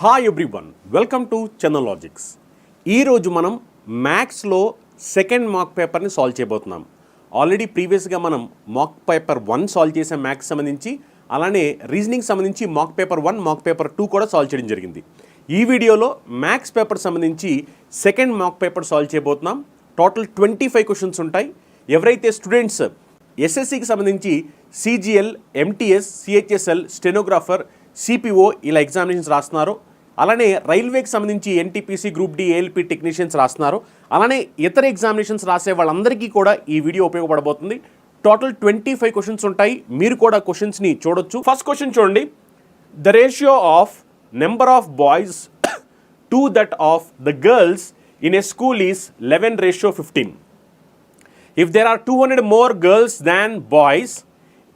Hi everyone, welcome to Chandan logics. ఈరోజు మనం మ్యాథ్స్లో సెకండ్ మాక్ పేపర్ని సాల్వ్ చేయబోతున్నాం. ఆల్రెడీ ప్రీవియస్గా మనం మాక్ పేపర్ 1 సాల్వ్ చేసాం మ్యాథ్స్ సంబంధించి, అలానే రీజనింగ్ సంబంధించి మాక్ పేపర్ 1, మాక్ పేపర్ 2 కూడా సాల్వ్ చేయడం జరిగింది. ఈ వీడియోలో మ్యాథ్స్ పేపర్ సంబంధించి సెకండ్ మాక్ పేపర్ సాల్వ్ చేయబోతున్నాం. టోటల్ 25 క్వశ్చన్స్ ఉంటాయి. ఎవరైతే స్టూడెంట్స్ ఎస్ఎస్సికి సంబంధించి CGL, MTS, CHSL, stenographer, CPO ఇలా ఎగ్జామినేషన్స్ రాస్తున్నారో, అలానే రైల్వేకి సంబంధించి NTPC, group D, ALP technicians రాస్తున్నారు, అలానే ఇతర ఎగ్జామినేషన్స్ రాసే వాళ్ళందరికీ కూడా ఈ వీడియో ఉపయోగపడబోతుంది. టోటల్ 25 క్వశ్చన్స్ ఉంటాయి. మీరు కూడా క్వశ్చన్స్ని చూడొచ్చు. ఫస్ట్ క్వశ్చన్ చూడండి. The ratio of number of boys to that of the girls in a school is 11:15. If there are 200 more girls than boys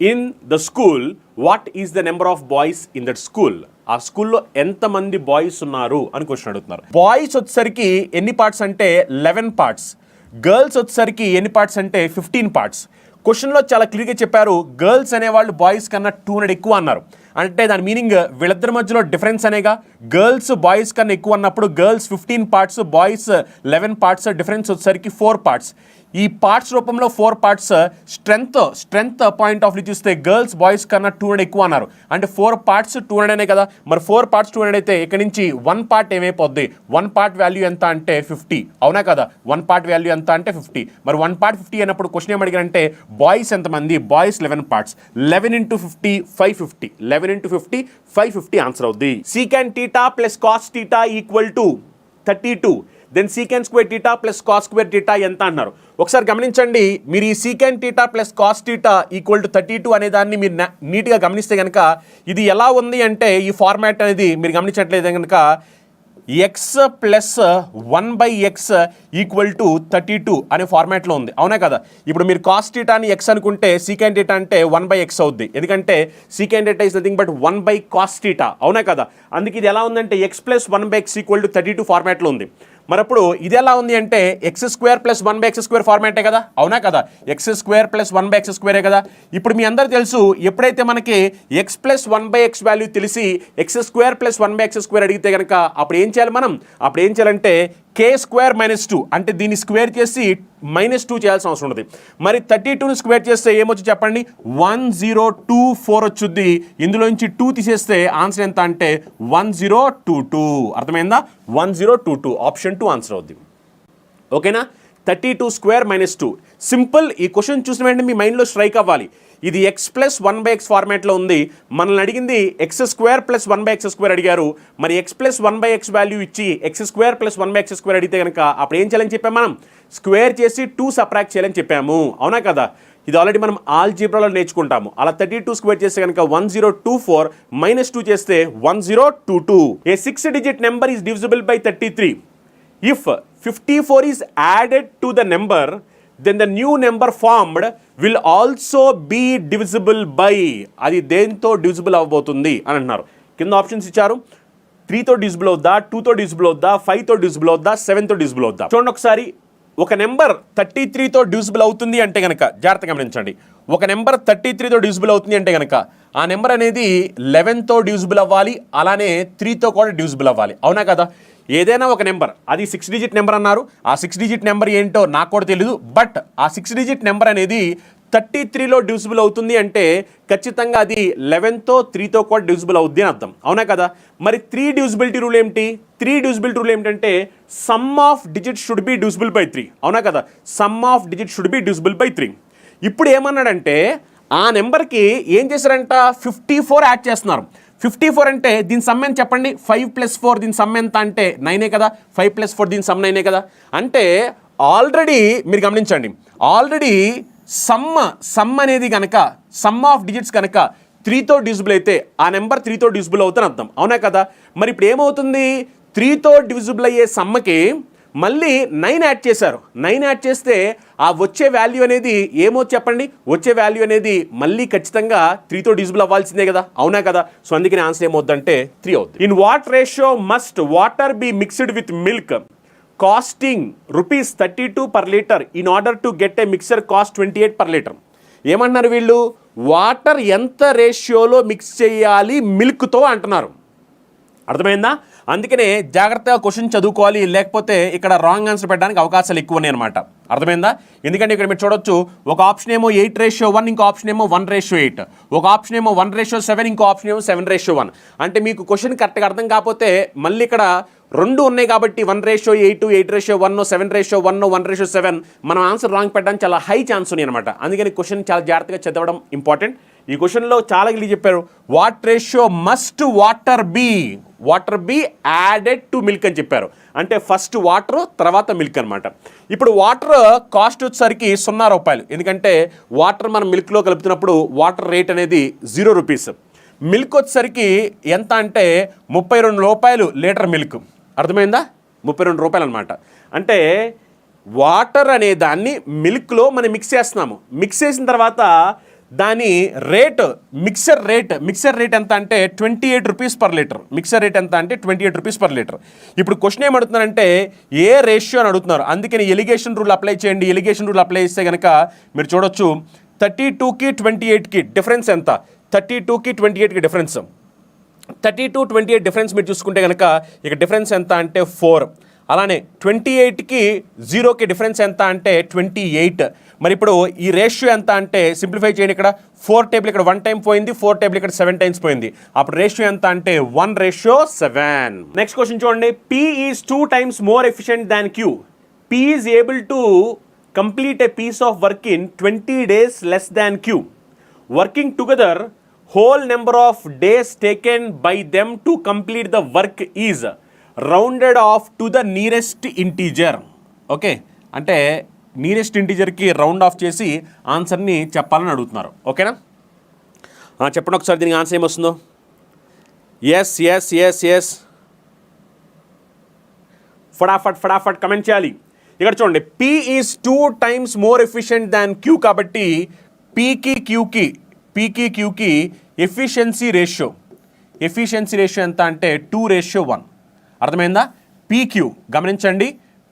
in the school, what is the number of boys in that school? ఆ స్కూల్లో ఎంతమంది boys ఉన్నారు అని question అడుగుతున్నారు. Boys వచ్చేసరికి ఎన్ని parts అంటే 11 parts, girls వచ్చేసరికి ఎన్ని పార్ట్స్ అంటే 15 పార్ట్స్. క్వశ్చన్లో చాలా క్లియర్గా చెప్పారు, గర్ల్స్ అనేవాళ్ళు బాయ్స్ కన్నా 200 ఎక్కువ అన్నారు. అంటే దాని మీనింగ్ వీళ్ళిద్దరి మధ్యలో డిఫరెన్స్ అనేగా. గర్ల్స్ బాయ్స్ కన్నా ఎక్కువ అన్నప్పుడు girls 15 parts, boys 11 parts, difference వచ్చేసరికి 4 పార్ట్స్. ఈ పార్ట్స్ రూపంలో 4 parts. Strength point of view చూస్తే గర్ల్స్ బాయ్స్ కన్నా 200 ఎక్కువ అన్నారు. అంటే 4 పార్ట్స్ 200 అనే కదా. మరి 4 పార్ట్స్ 200 అయితే ఇక్కడ నుంచి 1 పార్ట్ ఏమైపోద్ది? 1 పార్ట్ వాల్యూ ఎంత అంటే 50. అవునా కదా? 1 పార్ట్ వాల్యూ ఎంత అంటే 50. మరి 1 పార్ట్ 50 అయినప్పుడు క్వశ్చన్ ఏమడిగారంటే బాయ్స్ ఎంతమంది? Boys 11 parts. 11 × 50 550. 11 × 50 550 ఆన్సర్ అవుద్ది. Sec theta plus cos theta equal to 32. Then sec square theta plus cos square theta ఎంత అన్నారు? ఒకసారి గమనించండి. మీరు ఈ sec theta plus cos theta equal to 32 అనే దాన్ని మీరు నీట్గా గమనిస్తే కనుక ఇది ఎలా ఉంది అంటే ఈ ఫార్మాట్ అనేది మీరు గమనించట్లేదు కనుక X plus 1/x equal to 32 అనే ఫార్మాట్లో ఉంది. అవునా కదా? ఇప్పుడు మీరు కాస్ టీటాని ఎక్స్ అనుకుంటే సీకెన్ టీటా అంటే 1/x అవుద్ది. ఎందుకంటే సీకెన్ theta is nothing but 1/cos theta. అవునా కదా? అందుకే ఇది ఎలా ఉందంటే X plus 1/x equal to 32 ఫార్మాట్లో ఉంది. మరి అప్పుడు ఇది ఎలా ఉంది అంటే x² + 1/x² ఫార్మాటే కదా. అవునా కదా? x² + 1/x² కదా. ఇప్పుడు మీ అందరూ తెలుసు, ఎప్పుడైతే మనకి x + 1/x వాల్యూ తెలిసి x² + 1/x² అడిగితే కనుక అప్పుడు ఏం చేయాలి మనం? అప్పుడు ఏం చేయాలంటే k² - 2 అంటే దీన్ని స్క్వేర్ చేసి -2 చేయాల్సిన అవసరం ఉంటుంది. మరి 32ని స్క్వేర్ చేస్తే ఏమొచ్చు చెప్పండి? 1024 వచ్చుద్ది. ఇందులో నుంచి 2 తీసేస్తే ఆన్సర్ ఎంత అంటే 1022. అర్థమైందా? 1022 ఆప్షన్ 2 ఆన్సర్ అవుద్ది. ఓకేనా? 32² - 2 సింపుల్. ఈ క్వశ్చన్ చూసిన వెంటనే మీ మైండ్లో స్ట్రైక్ అవ్వాలి. ఇది x + 1/x ఫార్మాట్లో ఉంది. మనల్ని అడిగింది x² + 1/x² అడిగారు. మరి x + 1/x వాల్యూ ఇచ్చి x² + 1/x² అడిగితే కనుక అప్పుడు ఏం చేయాలని చెప్పాము? మనం స్క్వేర్ చేసి 2 సబ్ట్రాక్ట్ చేయాలని చెప్పాము. అవునా కదా? ఇది ఆల్రెడీ మనం ఆల్జీబ్రాలో నేర్చుకుంటాము. అలా 32 స్క్వేర్ చేస్తే కనుక 1024 -2 చేస్తే 1022. ఏ 6 digit number is divisible by 33. If 54 is added to the number, then the new number formed will also be divisible by. అది దేంతో డివిజిబుల్ అవ్వబోతుంది అని అంటున్నారు. కింద ఆప్షన్స్ ఇచ్చారు. 3తో డివిజిబుల్ అవుద్దా, 2తో డివిజిబుల్ అవుద్దా, 5తో డివిజిబుల్ అవుద్దా, 7తో డివిజిబుల్ అవుద్దా? చూడండి ఒకసారి. ఒక నెంబర్ 33తో డివిజిబుల్ అవుతుంది అంటే కనుక జాగ్రత్తగా గమనించండి. ఒక నెంబర్ 33తో డివిజిబుల్ అవుతుంది అంటే కనుక ఆ నెంబర్ అనేది 11తో డివిజిబుల్ అవ్వాలి, అలానే 3తో కూడా డివిజిబుల్ అవ్వాలి. అవునా కదా? ఏదైనా ఒక నెంబర్, అది 6 digit నెంబర్ అన్నారు. ఆ 6 digit నెంబర్ ఏంటో నాకు కూడా తెలీదు. బట్ ఆ 6 digit నెంబర్ అనేది 33లో డివిజిబుల్ అవుతుంది అంటే ఖచ్చితంగా అది 11తో 3తో కూడా డివిజిబుల్ అవుద్ది అని అర్థం. అవునా కదా? మరి 3 డివిజిబిలిటీ రూల్ ఏమిటి? 3 డివిజిబిలిటీ రూల్ ఏమిటంటే some of digit should be divisible by 3. అవునా కదా? Some of digit should be divisible by 3. ఇప్పుడు ఏమన్నాడంటే ఆ నెంబర్కి ఏం చేశారంట? 54 యాడ్ చేస్తున్నారు. 54 అంటే దీని సమ్ ఎంత చెప్పండి? 5 + 4 దీని సమ్ ఎంత అంటే 9 కదా. 5 + 4 దీని సమ్ 9 కదా. అంటే ఆల్రెడీ మీరు గమనించండి, ఆల్రెడీ సమ్ అనేది కనుక సమ్ ఆఫ్ డిజిట్స్ కనుక 3తో డివిజిబుల్ అయితే ఆ నెంబర్ 3తో డివిజిబుల్ అవుతుందని అర్థం. అవునా కదా? మరి ఇప్పుడు ఏమవుతుంది? 3తో డివిజిబుల్ అయ్యే సమ్మకి మళ్ళీ 9 యాడ్ చేశారు. 9 యాడ్ చేస్తే ఆ వచ్చే వాల్యూ అనేది ఏమో చెప్పండి? వచ్చే వాల్యూ అనేది మళ్ళీ ఖచ్చితంగా 3తో డివిజిబుల్ అవ్వాల్సిందే కదా. అవునా కదా? సో అందుకని ఆన్సర్ ఏమవుద్దంటే 3 అవుతుంది. In what ratio must water be mixed with milk costing ₹32 per liter in order to get a mixer cost 28 per liter? ఏమంటున్నారు వీళ్ళు? వాటర్ ఎంత రేషియోలో మిక్స్ చేయాలి మిల్క్తో అంటున్నారు. అర్థమైందా? అందుకనే జాగ్రత్తగా క్వశ్చన్ చదువుకోవాలి, లేకపోతే ఇక్కడ రాంగ్ ఆన్సర్ పెట్టడానికి అవకాశాలు ఎక్కువ ఉన్నాయి అనమాట. అర్థమైందా? ఎందుకంటే ఇక్కడ మీరు చూడొచ్చు, ఒక ఆప్షన్ ఏమో 8:1, ఇంకో ఆప్షన్ ఏమో 1:8, ఒక ఆప్షన్ ఏమో 1:7, ఇంకో ఆప్షన్ ఏమో 7:1. అంటే మీకు క్వశ్చన్ కరెక్ట్గా అర్థం కాకపోతే మళ్ళీ ఇక్కడ రెండు ఉన్నాయి కాబట్టి 1:8, 8:1, 7:1, 1:7 మనం ఆన్సర్ రాంగ్ పెట్టడానికి చాలా హై ఛాన్స్ ఉన్నాయి అనమాట. అందుకని క్వశ్చన్ చాలా జాగ్రత్తగా చదవడం ఇంపార్టెంట్. ఈ క్వశ్చన్లో చాలా గిలి చెప్పారు, what ratio must water be added to milk అని చెప్పారు. అంటే ఫస్ట్ వాటర్, తర్వాత మిల్క్ అనమాట. ఇప్పుడు వాటర్ కాస్ట్ వచ్చేసరికి ₹0, ఎందుకంటే వాటర్ మనం మిల్క్లో కలుపుతున్నప్పుడు వాటర్ రేట్ అనేది ₹0. మిల్క్ వచ్చేసరికి ఎంత అంటే ₹32 లీటర్ మిల్క్. అర్థమైందా? ₹32 అనమాట. అంటే వాటర్ అనే దాన్ని మిల్క్లో మనం మిక్స్ చేస్తున్నాము. మిక్స్ చేసిన తర్వాత దాని రేటు మిక్సర్ రేట్ ఎంత అంటే ₹28 పర్ లీటర్. మిక్సర్ రేట్ ఎంత అంటే ₹28 పర్ లీటర్. ఇప్పుడు క్వశ్చన్ ఏమడుతున్నారంటే ఏ రేషియో అని అడుగుతున్నారు. అందుకని ఎలిగేషన్ రూల్ అప్లై చేయండి. ఎలిగేషన్ రూల్ అప్లై చేస్తే కనుక మీరు చూడొచ్చు 32కి 28కి డిఫరెన్స్ ఎంత? 32కి 28కి డిఫరెన్స్ 32-28 డిఫరెన్స్ మీరు చూసుకుంటే కనుక ఇక డిఫరెన్స్ ఎంత అంటే 4. అలానే 28కి 0కి డిఫరెన్స్ ఎంత అంటే 28. మరి ఇప్పుడు ఈ రేషియో ఎంత అంటే సింప్లిఫై చేయండి. ఇక్కడ 4 టేబుల్ ఇక్కడ 1 టైం పోయింది, 4 టేబుల్ ఇక్కడ 7 టైమ్స్ పోయింది. అప్పుడు రేషియో ఎంత అంటే 1:7. నెక్స్ట్ క్వశ్చన్ చూడండి, P is 2 times more efficient than Q. P is able to complete a piece of work in 20 days less than Q. Working together whole number of days taken by them to complete the work is rounded off to the nearest integer. Okay, అంటే nearest ఇంటీజర్కి round of చేసి ఆన్సర్ని చెప్పాలని అడుగుతున్నారు. ఓకేనా? చెప్పండి ఒకసారి దీనికి answer ఏమొస్తుందో. Yes ఫటాఫట్ కమెంట్ చేయాలి. ఇక్కడ చూడండి, P is 2 times more efficient than Q కాబట్టి పీకి క్యూకి ఎఫిషియన్సీ రేషియో ఎంత అంటే 2:1. అర్థమైందా? పీక్యూ గమనించండి,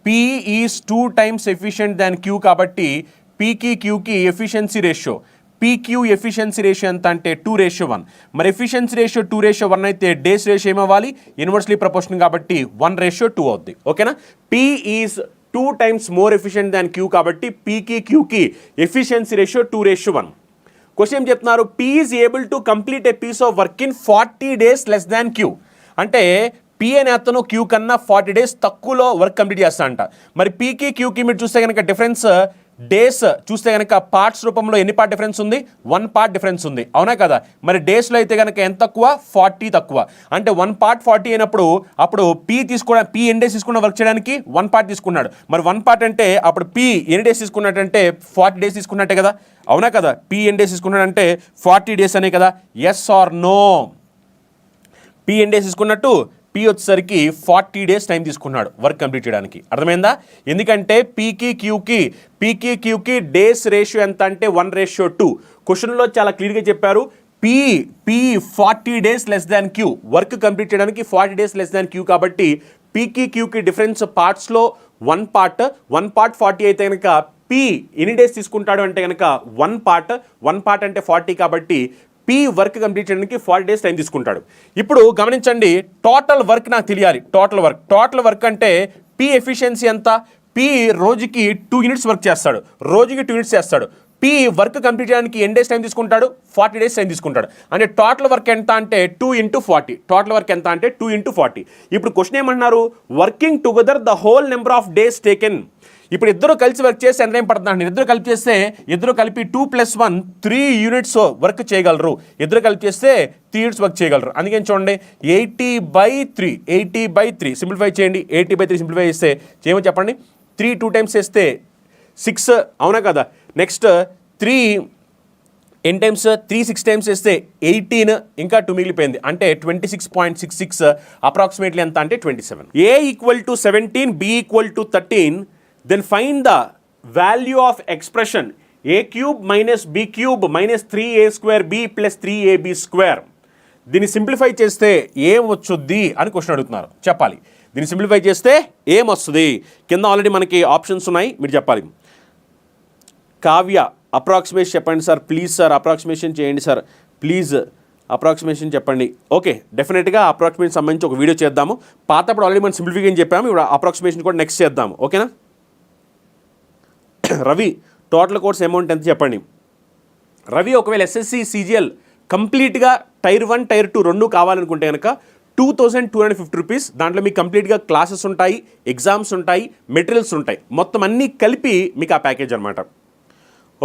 P is 2 times efficient than Q కాబట్టి పీకి క్యూకి ఎఫిషియన్సీ రేషియో ఎంత అంటే 2:1. మరి ఎఫిషియన్సీ రేషియో 2:1 అయితే డేస్ రేషియో ఏమవ్వాలి? ఇన్వర్స్లీ ప్రపోర్షనల్ కాబట్టి 1:2 అవుద్ది. ఓకేనా? P is 2 times more efficient than Q కాబట్టి పీకి క్యూకి ఎఫిషియన్సీ రేషియో 2:1. క్వశ్చన్ ఏం చెప్తున్నారు, P is able to complete a piece of work in 40 days less than Q. అంటే P అనే అతను Q కన్నా 40 days తక్కువలో వర్క్ కంప్లీట్ చేస్తా అంట. మరి పీకి క్యూకి మీరు చూస్తే కనుక డిఫరెన్స్ డేస్ చూస్తే కనుక పార్ట్స్ రూపంలో ఎన్ని పార్ట్ డిఫరెన్స్ ఉంది? 1 part డిఫరెన్స్ ఉంది. అవునా కదా? మరి డేస్లో అయితే కనుక ఎంత తక్కువ? 40 తక్కువ. అంటే 1 part 40 అయినప్పుడు అప్పుడు P ఎన్ని డేస్ తీసుకున్న వర్క్ చేయడానికి? 1 part తీసుకున్నాడు. మరి 1 part అంటే అప్పుడు P ఎన్ని డేస్ తీసుకున్నట్టంటే 40 days తీసుకున్నట్టే కదా? అవునా కదా? P ఎన్ని డేస్ తీసుకున్నాడంటే 40 days అనే కదా? Yes or no? P ఎన్ని డేస్ తీసుకున్నట్టు? P వచ్చేసరికి 40 days టైం తీసుకున్నాడు వర్క్ కంప్లీట్ చేయడానికి. అర్థమైందా? ఎందుకంటే పీకి క్యూకి డేస్ రేషియో ఎంత అంటే 1:2. క్వశ్చన్లో చాలా క్లియర్గా చెప్పారు, P 40 days less than Q. Work complete చేయడానికి 40 days లెస్ దాన్ Q కాబట్టి పీకి క్యూకి డిఫరెన్స్ పార్ట్స్లో 1 part 40 అయితే కనుక P ఎన్ని డేస్ తీసుకుంటాడు అంటే కనుక 1 part అంటే 40 కాబట్టి P వర్క్ కంప్లీట్ చేయడానికి 40 days టైం తీసుకుంటాడు. ఇప్పుడు గమనించండి, టోటల్ వర్క్ నాకు తెలియాలి. టోటల్ వర్క్ అంటే P ఎఫిషియన్సీ ఎంత? P రోజుకి 2 units వర్క్ చేస్తాడు. P వర్క్ కంప్లీట్ చేయడానికి ఎన్ని డేస్ టైం తీసుకుంటాడు? 40 days టైం తీసుకుంటాడు. అంటే టోటల్ వర్క్ ఎంత అంటే 2 into 40. ఇప్పుడు క్వశ్చన్ ఏమన్నారు, working together the whole number of days taken. ఇప్పుడు ఇద్దరు కలిసి వర్క్ చేస్తే ఎంత టైం పడుతుంది? ఇద్దరు కలిపి 2 + 1 3 units వర్క్ చేయగలరు. 3 units వర్క్ చేయగలరు. అందుకని చూడండి, 80/3 సింప్లిఫై చేయండి. 80/3 సింప్లిఫై చేస్తే ఏమో చెప్పండి? 3 2 times చేస్తే 6. అవునా కదా? నెక్స్ట్ 3 ఎన్ టైమ్స్ 3 6 times చేస్తే 18, ఇంకా 2 మిగిలిపోయింది. అంటే 26.66 అప్రాక్సిమేట్లీ ఎంత అంటే 27. A = 17, B = 13. Then find the value of expression a³ - b³ - 3a² b + 3ab². దీన్ని సింప్లిఫై చేస్తే ఏం వచ్చుద్ది అని క్వశ్చన్ అడుగుతున్నారు. చెప్పాలి. దీన్ని సింప్లిఫై చేస్తే ఏం వస్తుంది? కింద ఆల్రెడీ మనకి ఆప్షన్స్ ఉన్నాయి, మీరు చెప్పాలి. కావ్య అప్రాక్సిమేషన్ చెప్పండి సార్ ప్లీజ్. సార్ అప్రాక్సిమేషన్ చేయండి సార్ ప్లీజ్. అప్రాక్సిమేషన్ చెప్పండి. ఓకే, డెఫినెట్గా అప్రాక్సిమేషన్ సంబంధించి ఒక వీడియో చేద్దాము. పాతప్పుడు ఆల్రెడీ మనం సింప్లిఫికేషన్ చెప్పాము, ఇప్పుడు అప్రాక్సిమేషన్ కూడా నెక్స్ట్ చేద్దాము. ఓకేనా? రవి, టోటల్ కోర్స్ అమౌంట్ ఎంత చెప్పండి. రవి, ఒకవేళ ఎస్ఎస్సి సిజిఎల్ కంప్లీట్గా టైర్ 1 టైర్ 2 రెండు కావాలనుకుంటే కనుక 2250 రూపీస్. దాంట్లో మీకు కంప్లీట్గా క్లాసెస్ ఉంటాయి, ఎగ్జామ్స్ ఉంటాయి, మెటీరియల్స్ ఉంటాయి, మొత్తం అన్నీ కలిపి మీకు ఆ ప్యాకేజ్ అనమాట.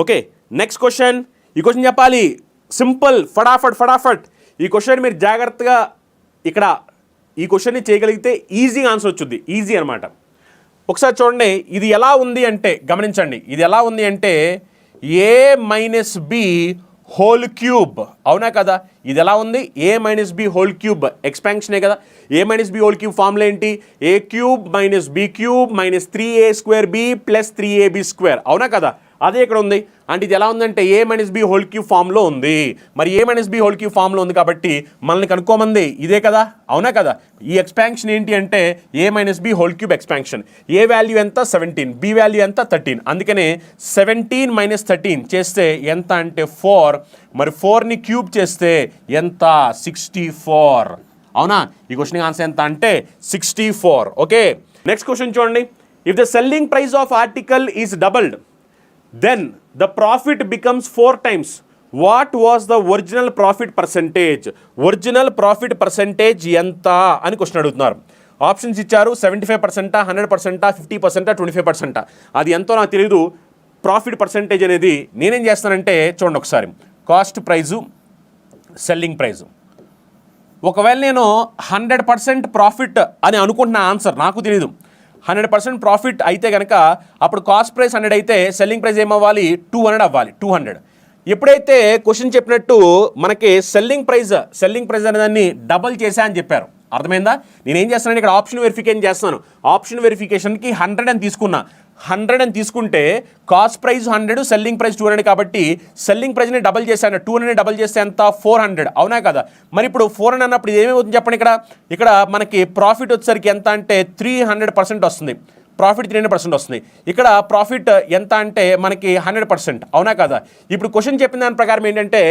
Okay, next question. ఈ క్వశ్చన్ చెప్పాలి, సింపుల్, ఫటాఫట్. ఈ క్వశ్చన్ మీరు జాగ్రత్తగా ఇక్కడ ఈ క్వశ్చన్ని చేయగలిగితే ఈజీగా ఆన్సర్ వచ్చుద్ది, ఈజీ అనమాట. ఒకసారి చూడండి, ఇది ఎలా ఉంది అంటే గమనించండి, ఇది ఎలా ఉంది అంటే a minus B whole cube, అవునా కదా? ఇది ఎలా ఉంది? a minus B whole cube ఎక్స్పాన్షనే కదా. a minus B whole cube formula ఏంటి? a cube minus B cube minus 3a² b plus 3ab², అవునా కదా? అదే ఇక్కడ ఉంది. అంటే ఇది ఎలా ఉందంటే a minus B whole cube ఫామ్లో ఉంది. మరి a minus B whole cube ఫామ్లో ఉంది కాబట్టి మనల్ని కనుక్కోమంది ఇదే కదా, అవునా కదా? ఈ ఎక్స్పాన్షన్ ఏంటి అంటే a minus B whole cube expansion. a value ఎంత? 17, b వాల్యూ ఎంత? 13. అందుకనే 17 మైనస్ 13 చేస్తే ఎంత అంటే 4. మరి 4ని క్యూబ్ చేస్తే ఎంత? 64, అవునా? ఈ క్వశ్చన్ ఆన్సర్ ఎంత అంటే 64. ఓకే, నెక్స్ట్ క్వశ్చన్ చూడండి. If the selling price of article is doubled, then the profit becomes 4 times. What was the original profit percentage? Original profit percentage ఎంత అని క్వశ్చన్ అడుగుతున్నారు. ఆప్షన్స్ ఇచ్చారు, 75%, 100%, 50%, 25%. అది ఎంతో నాకు తెలియదు. ప్రాఫిట్ పర్సంటేజ్ అనేది నేనేం చేస్తానంటే చూడండి ఒకసారి, కాస్ట్ ప్రైజు, సెల్లింగ్ ప్రైజు. ఒకవేళ నేను 100% ప్రాఫిట్ అని అనుకుంటున్న ఆన్సర్ నాకు తెలియదు. 100% ప్రాఫిట్ అయితే కనుక అప్పుడు కాస్ట్ ప్రైస్ 100 అయితే సెల్లింగ్ ప్రైస్ ఏమవ్వాలి? 200 అవ్వాలి. 200. ఎప్పుడైతే క్వశ్చన్ చెప్పినట్టు మనకి సెల్లింగ్ ప్రైస్ అనే దాన్ని డబల్ చేశా అని చెప్పారు, అర్థమైందా? నేనేం చేస్తానంటే ఇక్కడ ఆప్షన్ వెరిఫికేషన్ చేస్తాను. ఆప్షన్ వెరిఫికేషన్కి 100 అని తీసుకున్నా. 100 అని తీసుకుంటే కాస్ట్ ప్రైస్ 100, సెల్లింగ్ ప్రైస్ 200 కాబట్టి సెల్లింగ్ ప్రైస్ని డబల్ చేశాను. 200ని డబల్ చేస్తే ఎంత? 400, అవునా కదా? మరి ఇప్పుడు 400 అన్నప్పుడు ఇది ఏమవుతుంది చెప్పండి. ఇక్కడ మనకి ప్రాఫిట్ వచ్చేసరికి ఎంత అంటే 300% వస్తుంది. ప్రాఫిట్ 300% వస్తుంది. ఇక్కడ ప్రాఫిట్ ఎంత అంటే మనకి 100%, అవునా కదా? ఇప్పుడు క్వశ్చన్ చెప్పిన దాని ప్రకారం ఏంటంటే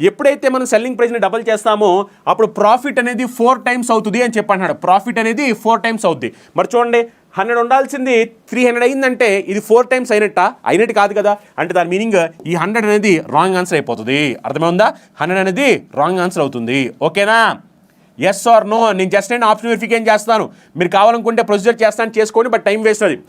ఎప్పుడైతే మనం సెల్లింగ్ ప్రైస్ని డబల్ చేస్తామో అప్పుడు ప్రాఫిట్ అనేది 4 టైమ్స్ అవుతుంది అని చెప్పంటున్నాడు. ప్రాఫిట్ అనేది 4 టైమ్స్ అవుద్ది. మరి చూడండి, 100 ఉండాల్సింది 300 అయిందంటే ఇది 4 టైమ్స్ అయినట్టు కాదు కదా. అంటే దాని మీనింగ్ ఈ 100 అనేది రాంగ్ ఆన్సర్ అయిపోతుంది. అర్థమైందా? 100 అనేది రాంగ్ ఆన్సర్ అవుతుంది. ఓకేనా? Yes or no? నేను జస్ట్ నేను ఆప్షన్ వెరిఫికేషన్ చేస్తాను. మీరు కావాలనుకుంటే ప్రొసీజర్ చేస్తాను, చేసుకోండి, బట్ టైం వేస్ట్ అది.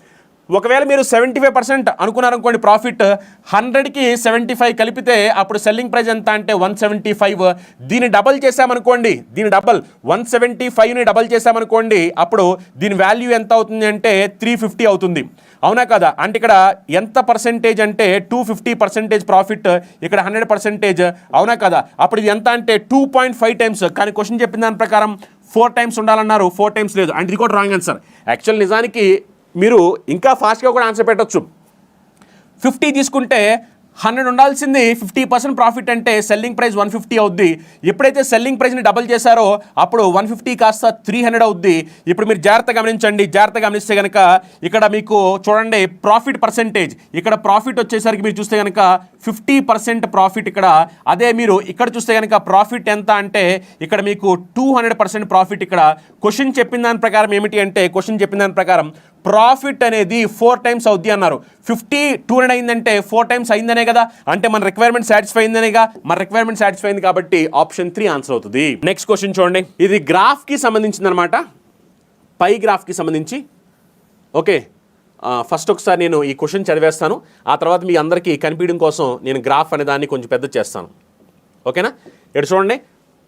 ఒకవేళ మీరు 75% అనుకున్నారనుకోండి ప్రాఫిట్, 100కి 75 కలిపితే అప్పుడు సెల్లింగ్ ప్రైస్ ఎంత అంటే 175. దీన్ని డబల్ చేసామనుకోండి, దీని డబల్ 175ని డబల్ చేసామనుకోండి అప్పుడు దీని వాల్యూ ఎంత అవుతుంది అంటే 350 అవుతుంది, అవునా కదా? అంటే ఇక్కడ ఎంత పర్సెంటేజ్ అంటే 250% ప్రాఫిట్, ఇక్కడ 100%, అవునా కదా? అప్పుడు ఇది ఎంత అంటే 2.5 టైమ్స్. కానీ క్వశ్చన్ చెప్పిన దాని ప్రకారం 4 టైమ్స్ ఉండాలన్నారు, 4 టైమ్స్ లేదు. అంటే ఇది కూడా రాంగ్ ఆన్సర్. యాక్చువల్ నిజానికి మీరు ఇంకా ఫాస్ట్గా కూడా ఆన్సర్ పెట్టచ్చు. 50 తీసుకుంటే 100 ఉండాల్సింది 50% ప్రాఫిట్ అంటే సెల్లింగ్ ప్రైస్ 150 అవుద్ది. ఎప్పుడైతే సెల్లింగ్ ప్రైస్ని డబల్ చేశారో అప్పుడు 150 కాస్త 300 అవుద్ది. ఇప్పుడు మీరు జాగ్రత్తగా గమనిస్తే కనుక ఇక్కడ మీకు చూడండి ప్రాఫిట్ పర్సెంటేజ్, ఇక్కడ ప్రాఫిట్ వచ్చేసరికి మీరు చూస్తే కనుక 50% ప్రాఫిట్ ఇక్కడ. అదే మీరు ఇక్కడ చూస్తే కనుక ప్రాఫిట్ ఎంత అంటే ఇక్కడ మీకు 200% ప్రాఫిట్. ఇక్కడ క్వశ్చన్ చెప్పిన దాని ప్రకారం ఏమిటి అంటే ప్రాఫిట్ అనేది 4 టైమ్స్ అవుద్ది అన్నారు. 50 200 అయిందంటే 4 టైమ్స్ అయిందనే కదా, అంటే మన రిక్వైర్మెంట్ సాటిస్ఫై అయిందనేగా. మన రిక్వైర్మెంట్ సాటిస్ఫై అయింది కాబట్టి ఆప్షన్ 3 ఆన్సర్ అవుతుంది. నెక్స్ట్ క్వశ్చన్ చూడండి, ఇది గ్రాఫ్కి సంబంధించింది అనమాట, పై గ్రాఫ్కి సంబంధించి. ఓకే, ఫస్ట్ ఒకసారి నేను ఈ క్వశ్చన్ చదివేస్తాను, ఆ తర్వాత మీ అందరికీ కనిపించడం కోసం నేను గ్రాఫ్ అనే దాన్ని కొంచెం పెద్ద చేస్తాను. ఓకేనా? ఇక్కడ చూడండి,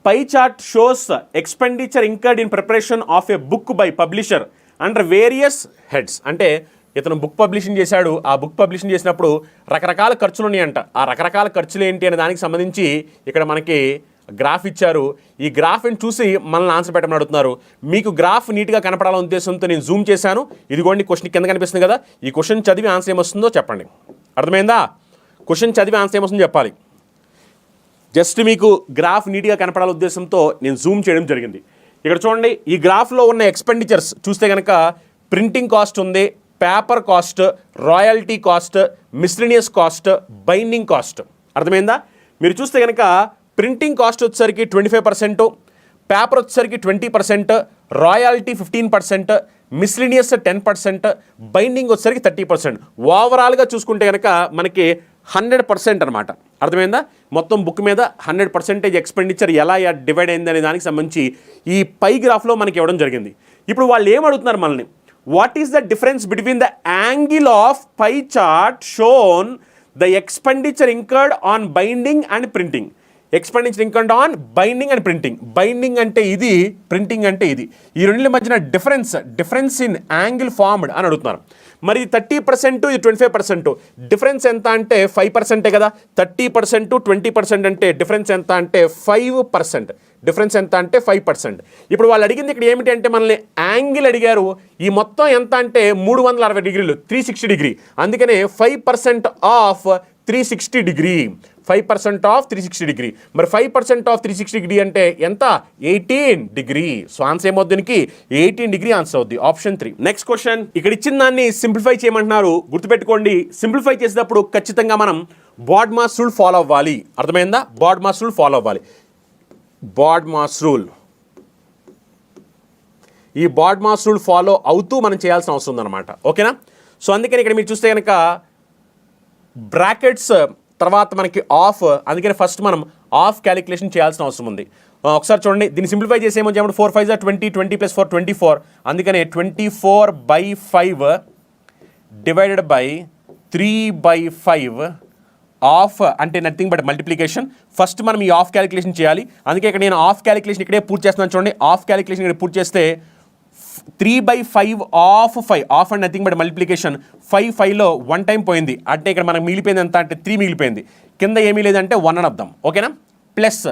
pie chart shows expenditure incurred in preparation of a book by publisher under various heads. అంటే ఇతను బుక్ పబ్లిషింగ్ చేశాడు, ఆ బుక్ పబ్లిషింగ్ చేసినప్పుడు రకరకాల ఖర్చులు ఉన్నాయంట. ఆ రకరకాల ఖర్చులు ఏంటి అనే దానికి సంబంధించి ఇక్కడ మనకి గ్రాఫ్ ఇచ్చారు. ఈ గ్రాఫ్ని చూసి మనల్ని ఆన్సర్ పెట్టమని అడుగుతున్నారు. మీకు గ్రాఫ్ నీట్గా కనపడాలనే ఉద్దేశంతో నేను జూమ్ చేశాను. ఇదిగోండి క్వశ్చన్ కింద కనిపిస్తుంది కదా, ఈ క్వశ్చన్ చదివి ఆన్సర్ ఏమొస్తుందో చెప్పండి. అర్థమైందా? క్వశ్చన్ చదివి ఆన్సర్ ఏమొస్తుందో చెప్పాలి. జస్ట్ మీకు గ్రాఫ్ నీట్గా కనపడాల ఉద్దేశంతో నేను జూమ్ చేయడం జరిగింది. ఇక్కడ చూడండి, ఈ గ్రాఫ్లో ఉన్న ఎక్స్పెండిచర్స్ చూస్తే కనుక ప్రింటింగ్ కాస్ట్ ఉంది, paper cost, royalty cost, miscellaneous cost, binding cost. అర్థమైందా? మీరు చూస్తే కనుక ప్రింటింగ్ కాస్ట్ వచ్చేసరికి 25%, పేపర్ వచ్చేసరికి 20%, రాయల్టీ 15%, మిస్లినియస్ 10%, బైండింగ్ వచ్చేసరికి 30%. ఓవరాల్గా చూసుకుంటే కనుక మనకి 100% అనమాట. అర్థమైందా? మొత్తం బుక్ మీద 100% ఎక్స్పెండిచర్ ఎలా డివైడ్ అయింది అనే దానికి సంబంధించి ఈ పై గ్రాఫ్లో మనకి ఇవ్వడం జరిగింది. ఇప్పుడు వాళ్ళు ఏమడుగుతున్నారు మనల్ని, what is the difference between the angle of pie chart shown the expenditure incurred on binding and printing. Expenditure incurred on binding and printing. Binding అంటే ఇది, ప్రింటింగ్ అంటే ఇది. ఈ రెండింటి మధ్యన డిఫరెన్స్ ఇన్ యాంగిల్ ఫార్మ్డ్ అని అడుగుతున్నారు. మరి ఇది 30%, ఇది 25%. డిఫరెన్స్ ఎంత అంటే 5% కదా. 30%, 20% అంటే డిఫరెన్స్ ఎంత అంటే 5%. డిఫరెన్స్ ఎంత అంటే 5%. ఇప్పుడు వాళ్ళు అడిగింది ఇక్కడ ఏమిటి అంటే మనల్ని యాంగిల్ అడిగారు. ఈ మొత్తం ఎంత అంటే 360 డిగ్రీలు, 360 డిగ్రీ. అందుకనే 5% ఆఫ్ 360 డిగ్రీ. 5% of 360 degree. మరి 5% ఆఫ్ 360 డిగ్రీ అంటే ఎంత? 18 డిగ్రీ. సో ఆన్సర్ ఏమవుతుంది దీనికి? 18 డిగ్రీ ఆన్సర్ అవుద్ది. ఆప్షన్ 3. నెక్స్ట్ క్వశ్చన్, ఇక్కడ ఇచ్చిన దాన్ని సింప్లిఫై చేయమంటున్నారు. గుర్తుపెట్టుకోండి, సింప్లిఫై చేసేటప్పుడు ఖచ్చితంగా మనం బాడ్మాస్ రూల్ ఫాలో అవ్వాలి. అర్థమైందా? బాడ్మాస్ రూల్ ఫాలో అవ్వాలి. బాడ్మాస్ రూల్, ఈ బాడ్మాస్ రూల్ ఫాలో అవుతూ మనం చేయాల్సిన అవసరం ఉందన్నమాట. ఓకేనా? సో అందుకని ఇక్కడ మీరు చూస్తే కనుక బ్రాకెట్స్ తర్వాత మనకి ఆఫ్, అందుకని ఫస్ట్ మనం ఆఫ్ క్యాలిక్యులేషన్ చేయాల్సిన అవసరం ఉంది. ఒకసారి చూడండి, దీన్ని సింప్లిఫై చేసేమో చెప్పండి. 4 5 20, 20 + 4 24. అందుకనే 24/5 డివైడెడ్ బై 3/5 ఆఫ్ అంటే నథింగ్ బట్ మల్టిప్లికేషన్. ఫస్ట్ మనం ఈ ఆఫ్ క్యాలిక్యులేషన్ చేయాలి. అందుకే ఇక్కడ నేను ఆఫ్ క్యాలిక్యులేషన్ ఇక్కడే పూర్తి చేస్తున్నాను. చూడండి, ఆఫ్ క్యాలిక్యులేషన్ ఇక్కడ పూర్తి చేస్తే 3/5 of 5, of and nothing but multiplication. 5లో 1 టైం పోయింది అంటే ఇక్కడ మనకు మిగిలిపోయింది ఎంత అంటే 3 మిగిలిపోయింది. కింద ఏమీ లేదంటే 1 అని అర్థం. ఓకేనా? Plus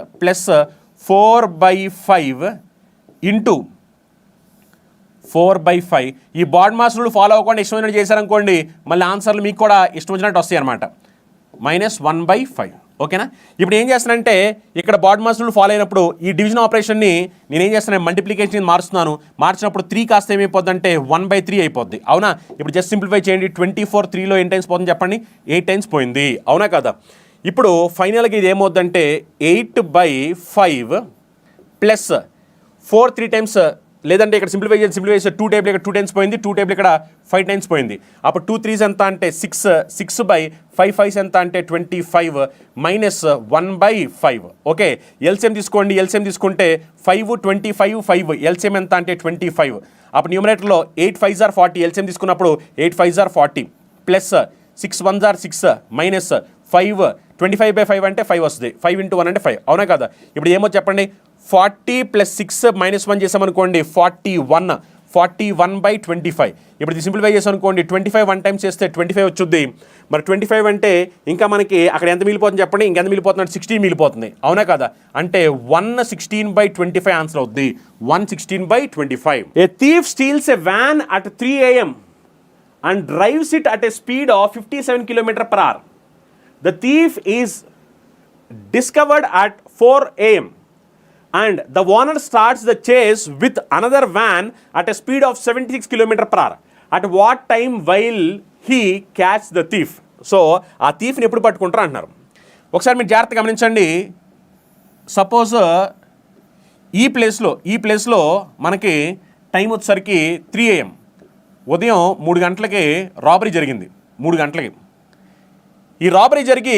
4/5 into 4/5. ఈ బాడ్మాస్ రూల్ ఫాలో అవ్వకుండా ఇష్టం వచ్చినట్టు చేశారనుకోండి, మళ్ళీ ఆన్సర్లు మీకు కూడా ఇష్టం వచ్చినట్టు వస్తాయి అనమాట. -1/5. ఓకేనా? ఇప్పుడు ఏం చేస్తానంటే ఇక్కడ బాడ్మాస్ రూల్ ఫాలో అయినప్పుడు ఈ డివిజన్ ఆపరేషన్ని నేనేం చేస్తాను, మల్టిప్లికేషన్ మారుస్తున్నాను. మార్చినప్పుడు 3 కాస్త ఏమైపోద్ది అంటే 1/3 అయిపోద్ది. అవునా? ఇప్పుడు జస్ట్ సింప్లిఫై చేయండి. 24 3లో ఎన్ని టైమ్స్ పోతుంది చెప్పండి? 8 టైమ్స్ పోయింది. అవునా కదా? ఇప్పుడు ఫైనల్గా ఇది ఏమవుద్దంటే 8/5 ప్లస్ 4 3 టైమ్స్, లేదంటే ఇక్కడ సింప్లిఫై చేస్తే 2 టేబుల్ ఇక్కడ 2 టైమ్స్ పోయింది, 2 టేబుల్ ఇక్కడ 5 టైమ్స్ పోయింది. అప్పుడు 2 3s ఎంత అంటే 6, 6/5 5 ఎంత అంటే 25 -1/5. ఓకే, ఎల్సిఎం తీసుకోండి. ఎల్సిఎం తీసుకుంటే 5 25 5 ఎల్సిఎం ఎంత అంటే 25. అప్పుడు న్యూమరేటర్లో 8 5s are 40 ఎల్సిఎం తీసుకున్నప్పుడు 8 5s are 40 plus 6 1s are 6 minus 5 25/5 అంటే 5 వస్తుంది. 5 × 1 అంటే 5. అవునా కదా? ఇప్పుడు ఏమో చెప్పండి, 40 + 6 -1 చేసామనుకోండి 41. 41/25. ఇప్పుడు ఇది సింప్లిఫై చేసాం అనుకోండి, 25 1 టైమ్స్ చేస్తే 25 వచ్చుద్ది. మరి 25 అంటే ఇంకా మనకి అక్కడ ఎంత మిగిలిపోతుంది చెప్పండి? ఇంకెంత మిగిలిపోతుంది? 16 మిగిలిపోతుంది. అవునా కదా? అంటే 116/25 ఆన్సర్ అవుద్ది. 116/25. A thief steals a van at 3 AM and drives it at a speed of 57 km/h. The thief is discovered at 4 AM. And the owner starts the chase with another van at a speed of 76 km/h. At what time will he catch the thief? So ఆ థీఫ్ని ఎప్పుడు పట్టుకుంటారు అంటున్నారు. ఒకసారి మీరు జాగ్రత్తగా గమనించండి. Suppose ఈ ప్లేస్లో మనకి టైం వచ్చేసరికి 3 AM, ఉదయం 3 గంటలకి రాబరీ జరిగింది. 3 గంటలకి ఈ రాబరీ జరిగి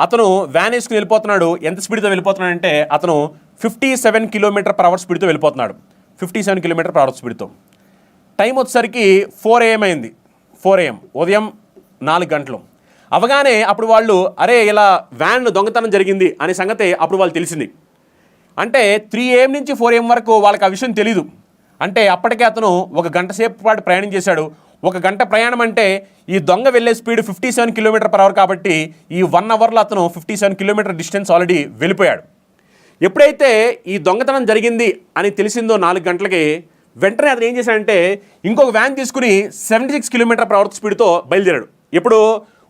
అతను వ్యాన్ వేసుకుని వెళ్ళిపోతున్నాడు. ఎంత స్పీడ్తో వెళ్ళిపోతున్నాడు అంటే అతను 57 km/h స్పీడ్తో వెళ్ళిపోతున్నాడు. 57 km/h స్పీడ్తో. టైం వచ్చేసరికి 4 AM అయింది. 4 AM, ఉదయం 4 గంటలు అవగానే అప్పుడు వాళ్ళు అరే ఇలా వ్యాన్ దొంగతనం జరిగింది అనే సంగతి అప్పుడు వాళ్ళు తెలిసింది. అంటే 3 AM నుంచి 4 AM వరకు వాళ్ళకి ఆ విషయం తెలీదు. అంటే అప్పటికే అతను 1 గంట సేపు పాటు ప్రయాణం చేశాడు. 1 గంట ప్రయాణం అంటే ఈ దొంగ వెళ్ళే స్పీడ్ 57 km/h కాబట్టి ఈ 1 అవర్లో అతను 57 km డిస్టెన్స్ ఆల్రెడీ వెళ్ళిపోయాడు. ఎప్పుడైతే ఈ దొంగతనం జరిగింది అని తెలిసిందో 4 గంటలకి, వెంటనే అతను ఏం చేశాడంటే ఇంకొక వ్యాన్ తీసుకుని 76 km/h స్పీడ్తో బయలుదేరాడు. ఇప్పుడు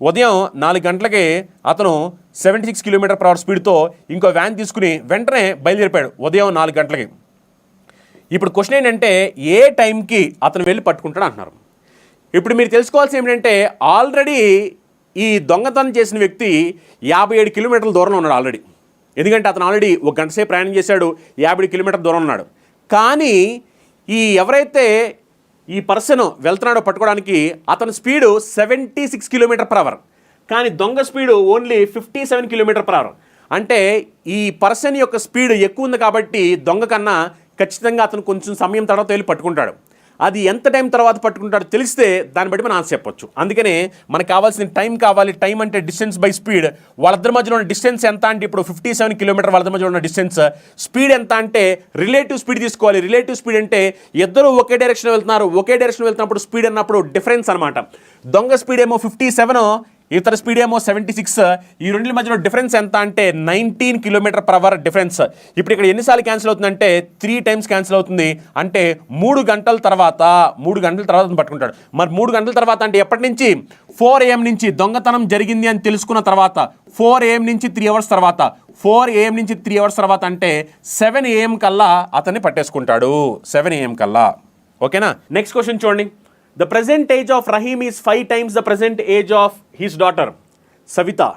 ఉదయం 4 గంటలకి అతను 76 km/h స్పీడ్తో ఇంకో వ్యాన్ తీసుకుని వెంటనే బయలుదేరిపోయాడు ఉదయం 4 గంటలకి. ఇప్పుడు క్వశ్చన్ ఏంటంటే ఏ టైంకి అతను వెళ్ళి పట్టుకుంటాడు అంటున్నారు. ఇప్పుడు మీరు తెలుసుకోవాల్సింది ఏంటంటే ఆల్రెడీ ఈ దొంగతనం చేసిన వ్యక్తి 57 కిలోమీటర్ల దూరంలో ఉన్నాడు ఆల్రెడీ. ఎందుకంటే అతను ఆల్రెడీ 1 గంట సేపు ప్రయాణం చేశాడు, 50 కిలోమీటర్ దూరం ఉన్నాడు. కానీ ఎవరైతే ఈ పర్సన్ వెళ్తున్నాడో పట్టుకోవడానికి అతని స్పీడు 76 km/h, కానీ దొంగ స్పీడు ఓన్లీ 57 km/h. అంటే ఈ పర్సన్ యొక్క స్పీడ్ ఎక్కువ ఉంది కాబట్టి దొంగ కన్నా ఖచ్చితంగా అతను కొంచెం సమయం తర్వాత వెళ్ళి పట్టుకుంటాడు. అది ఎంత టైం తర్వాత పట్టుకుంటాడో తెలిస్తే దాన్ని బట్టి మనం ఆన్సర్ చెప్పొచ్చు. అందుకనే మనకు కావాల్సిన టైం కావాలి. టైం అంటే డిస్టెన్స్ బై స్పీడ్. వాళ్ళిద్దరి మధ్యలో ఉన్న డిస్టెన్స్ ఎంత అంటే ఇప్పుడు 57 km వాళ్ళిద్దరి మధ్యలో ఉన్న డిస్టెన్స్. స్పీడ్ ఎంత అంటే రిలేటివ్ స్పీడ్ తీసుకోవాలి. రిలేటివ్ స్పీడ్ అంటే ఇద్దరు ఒకే డైరెక్షన్ వెళ్తున్నారు. ఒకే డైరెక్షన్ వెళ్తున్నప్పుడు స్పీడ్ అన్నప్పుడు డిఫరెన్స్ అనమాట. దొంగ స్పీడ్ ఏమో 57, ఇతర స్పీడ్ ఏమో 76. ఈ రెండింటి మధ్యలో డిఫరెన్స్ ఎంత అంటే 19 km/h డిఫరెన్స్. ఇప్పుడు ఇక్కడ ఎన్నిసార్లు క్యాన్సిల్ అవుతుందంటే 3 times క్యాన్సిల్ అవుతుంది. అంటే 3 గంటల తర్వాత పట్టుకుంటాడు. మరి 3 గంటల తర్వాత అంటే ఎప్పటి నుంచి? 4 AM నుంచి దొంగతనం జరిగింది అని తెలుసుకున్న తర్వాత, 4 AM నుంచి 3 hours తర్వాత, 4 AM నుంచి 3 hours తర్వాత అంటే 7 AM కల్లా అతన్ని పట్టేసుకుంటాడు. 7 AM కల్లా. ఓకేనా? నెక్స్ట్ క్వశ్చన్ చూడండి. The present age of Rahim is 5 times the present age of his daughter, Savita.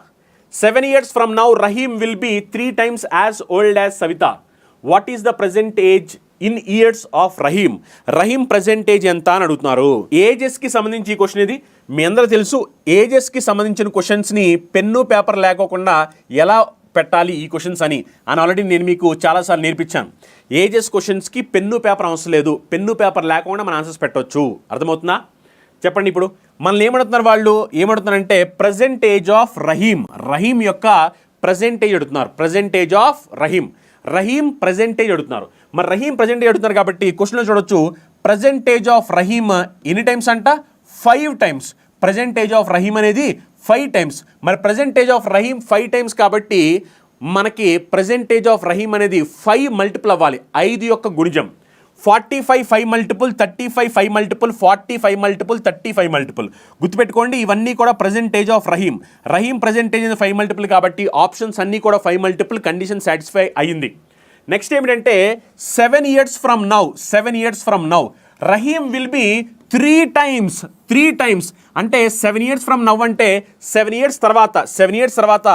7 years from now, Rahim will be 3 times as old as Savita. What is the present age in years of Rahim? Rahim present age ఎంత అని అడుగుతున్నారు. ఏజెస్కి సంబంధించి ఈ question ఇది. మీ అందరూ తెలుసు ఏజెస్కి సంబంధించిన క్వశ్చన్స్ని పెన్ను పేపర్ లేకోకుండా ఎలా పెట్టాలి ఈ క్వశ్చన్స్ అని ఆల్రెడీ నేను మీకు చాలాసార్లు నేర్పించాను. ఏజెస్ క్వశ్చన్స్కి పెన్ను పేపర్ అవసరం లేదు. పెన్ను పేపర్ లేకుండా మన ఆన్సర్స్ పెట్టవచ్చు. అర్థమవుతుందా? చెప్పండి. ఇప్పుడు మనల్ని ఏమడుతున్నారంటే present age of Rahim. Rahim యొక్క ప్రజెంట్ ఏజ్ అడుగుతున్నారు. Present age of Rahim. Rahim present age అడుగుతున్నారు. మరి రహీం ప్రజెంట్ ఏజ్ అడుగుతున్నారు కాబట్టి క్వశ్చన్లో చూడొచ్చు ప్రజెంట్ ఏజ్ ఆఫ్ రహీం ఎన్ని టైమ్స్ అంట? 5 times. Present age of Rahim అనేది 5 times. మరి present age of Rahim 5 times కాబట్టి మనకి ప్రజెంట్ ఏజ్ ఆఫ్ రహీం అనేది 5 మల్టిపుల్ అవ్వాలి. 5 యొక్క గుణిజం. 45 5 మల్టిపుల్, 35 5 మల్టిపుల్, 40 5 మల్టిపుల్, 35 మల్టిపుల్. గుర్తుపెట్టుకోండి ఇవన్నీ కూడా present age of Rahim. Rahim present age 5 multiple కాబట్టి ఆప్షన్స్ అన్నీ కూడా 5 మల్టిపుల్. కండిషన్ సాటిస్ఫై అయ్యింది. నెక్స్ట్ ఏమిటంటే 7 years from now. 7 years from now Rahim will be 3 times. అంటే 7 years from now అంటే 7 years తర్వాత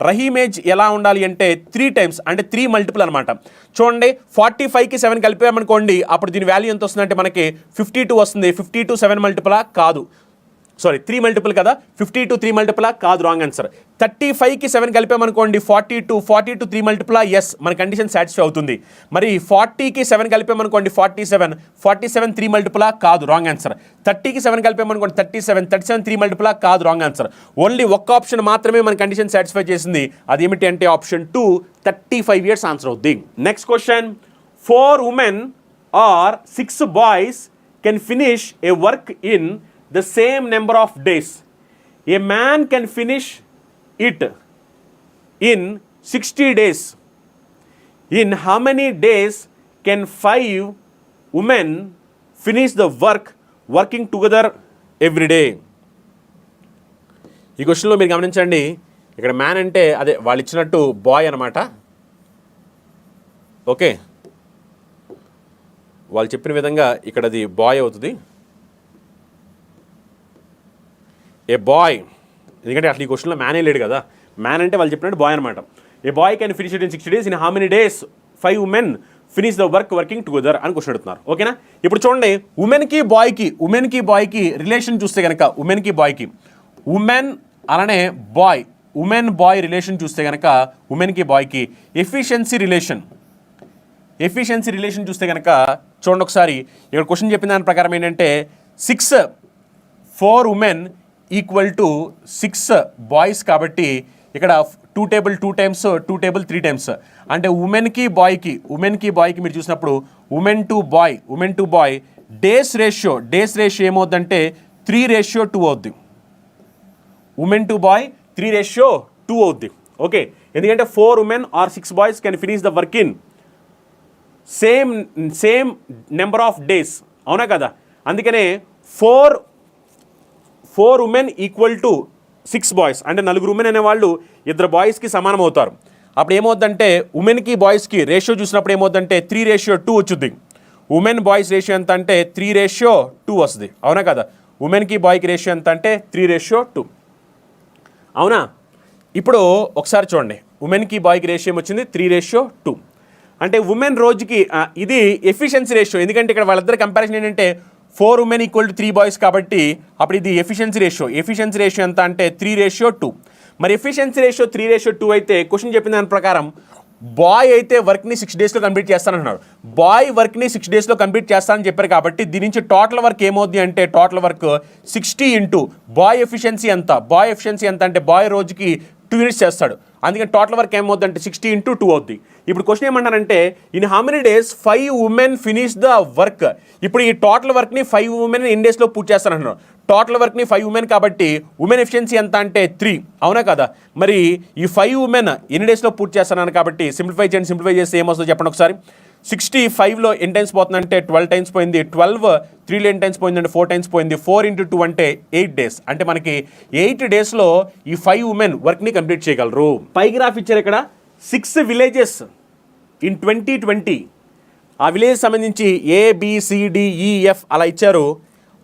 రహీం ఏజ్ ఎలా ఉండాలి అంటే 3 times, అంటే 3 మల్టిపుల్ అనమాట. చూడండి 45కి 7 కలిపామనుకోండి అప్పుడు దీని వాల్యూ ఎంత వస్తుందంటే మనకి 52 వస్తుంది. 52 7 మల్టిపులా? కాదు. 3 మల్టిపుల్ కదా. 52 3 మల్టిపులా? కాదు. Wrong answer. 35కి 7 కలిపామనుకోండి 42 3 మల్టిపులా? ఎస్. మన కండిషన్ సాటిస్ఫై అవుతుంది. మరి 40కి 7 కలిపామనుకోండి 47 3 మల్టిపులా? కాదు. Wrong answer. 30కి 7 కలిపామనుకోండి 37 3 మల్టిపులా? కాదు. Wrong answer. ఓన్లీ ఒక్క ఆప్షన్ మాత్రమే మన కండిషన్ సాటిస్ఫై చేసింది. అదేమిటి అంటే ఆప్షన్ 2 35 years ఆన్సర్ అవుతుంది. Next question. 4 women or 6 boys can finish a work in the same number of days. A man can finish it in 60 days. In how many days can 5 women finish the work working together every day? ఈ క్వశ్చన్లో మీరు గమనించండి. ఇక్కడ man అంటే అదే వాళ్ళు ఇచ్చినట్టు bye అనమాట. ఓకే, వాళ్ళు చెప్పిన విధంగా ఇక్కడ అది బాయ్ అవుతుంది. ఏ బాయ్, ఎందుకంటే అసలు ఈ క్వశ్చన్లో మ్యానే లేడు కదా. మ్యాన్ అంటే వాళ్ళు చెప్పినట్టు బాయ్ అనమాట. A boy can finish it in 60 days. In how many days 5 women finish the work working together అని క్వశ్చన్ అడుగుతున్నారు. ఓకేనా? ఇప్పుడు చూడండి ఉమెన్కి బాయ్కి రిలేషన్ చూస్తే కనుక ఉమెన్ అలానే ఉమెన్ బాయ్ రిలేషన్ చూస్తే కనుక ఉమెన్కి బాయ్కి ఎఫిషియన్సీ రిలేషన్ చూస్తే కనుక చూడండి ఒకసారి. ఇక్కడ క్వశ్చన్ చెప్పిన దాని ప్రకారం ఏంటంటే 4 women ఈక్వల్ టు 6 boys కాబట్టి ఇక్కడ 2 table 2 times 2 table 3 times. అంటే ఉమెన్కి బాయ్కి మీరు చూసినప్పుడు women to boy days ratio ఏమవుద్దంటే 3:2 అవుద్ది. ఉమెన్ టు బాయ్ 3:2 అవుద్ది. ఓకే, ఎందుకంటే 4 women or 6 boys can finish the work in same number of days. అవునా కదా? అందుకనే 4 women ఈక్వల్ టు 6 boys. అంటే 4 women అనేవాళ్ళు 2 boysకి సమానం అవుతారు. అప్పుడు ఏమవుద్దంటే ఉమెన్కి బాయ్స్కి రేషియో చూసినప్పుడు ఏమవుద్దంటే 3:2 వచ్చుద్ది. ఉమెన్ బాయ్స్ రేషియో ఎంత అంటే 3:2 వస్తుంది. అవునా కదా? ఉమెన్కి బాయ్కి రేషియో ఎంత అంటే 3:2. అవునా? ఇప్పుడు ఒకసారి చూడండి ఉమెన్కి బాయ్కి రేషియో ఏమొచ్చింది 3:2. అంటే ఉమెన్ రోజుకి ఇది ఎఫిషియన్సీ రేషియో, ఎందుకంటే ఇక్కడ వాళ్ళిద్దరు కంపారిజన్ ఏంటంటే 4 ఉమెన్ ఈక్వల్ టు 3 బాయ్స్ కాబట్టి అప్పుడు ఇది ఎఫిషియన్సీ రేషియో ఎంత అంటే 3:2. మరి ఎఫిషియన్సీ రేషియో 3:2 అయితే క్వశ్చన్ చెప్పిన దాని ప్రకారం బాయ్ అయితే వర్క్ని 6 డేస్లో కంప్లీట్ చేస్తానంటున్నాడు. బాయ్ వర్క్ని 6 డేస్లో కంప్లీట్ చేస్తానని చెప్పారు కాబట్టి దీని నుంచి టోటల్ వర్క్ ఏమవుద్ది అంటే total work 60 into by efficiency ఎంత అంటే బాయ్ రోజుకి 2 యూనిట్స్ చేస్తాడు, అందుకని టోటల్ వర్క్ ఏమవుద్ది అంటే 60 ఇంటూ 2 అవుద్ది. ఇప్పుడు క్వశ్చన్ ఏమంటారంటే in how many days 5 women finish the work. ఇప్పుడు ఈ టోటల్ వర్క్ని 5 ఉమెన్ ఎన్ని డేస్లో పూర్తి చేస్తారంటున్నారు. టోటల్ వర్క్ని 5 ఉమెన్ కాబట్టి ఉమెన్ ఎఫిషియన్సీ ఎంత అంటే 3, అవునా కదా. మరి ఈ 5 ఉమెన్ ఎన్ని డేస్లో పూర్తి చేస్తున్నాను కాబట్టి సింప్లిఫై చేస్తే ఏమొస్తుందో చెప్పండి ఒకసారి. 65లో ఎన్ని టైమ్స్ పోతుందంటే 12 టైమ్స్ పోయింది, 12 3లో ఎన్ని టైమ్స్ పోయిందంటే 4 టైమ్స్ పోయింది, 4 × 2 అంటే 8 డేస్. అంటే మనకి 8 డేస్లో ఈ 5 ఉమెన్ వర్క్ని కంప్లీట్ చేయగలరు. పై గ్రాఫ్ ఇచ్చారు ఇక్కడ 6 విలేజెస్ ఇన్ 2020. ఆ విలేజ్ సంబంధించి ABCDEF అలా ఇచ్చారు.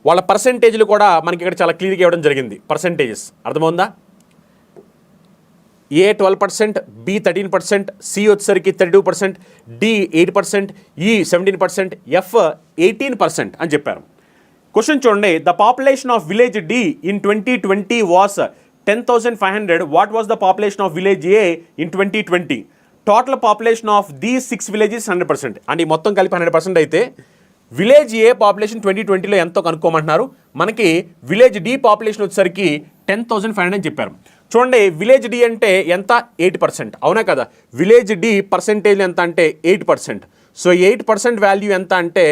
వాళ్ళ పర్సెంటేజ్లు కూడా మనకి ఇక్కడ చాలా క్లియర్గా ఇవ్వడం జరిగింది. పర్సెంటేజెస్ అర్థమవుందా? A 12%, B 13%, C వచ్చేసరికి 32%, D 8%, E 17%, F 18% అని చెప్పారు. క్వశ్చన్ చూడండి, the population of village D in 2020 was 10,500. What was the population of village A in 2020? Total population of these 6 villages 100%. అంటే మొత్తం కలిపి 100% అయితే విలేజ్ ఏ పాపులేషన్ 2020లో ఎంతో కనుక్కోమంటున్నారు. మనకి విలేజ్ డి పాపులేషన్ వచ్చేసరికి 10,500 అని చెప్పారు. చూడండి, విలేజ్ డి అంటే ఎంత? 8%, అవునా కదా. విలేజ్ డి పర్సెంటేజ్ ఎంత అంటే 8%. సో 8% వాల్యూ ఎంత అంటే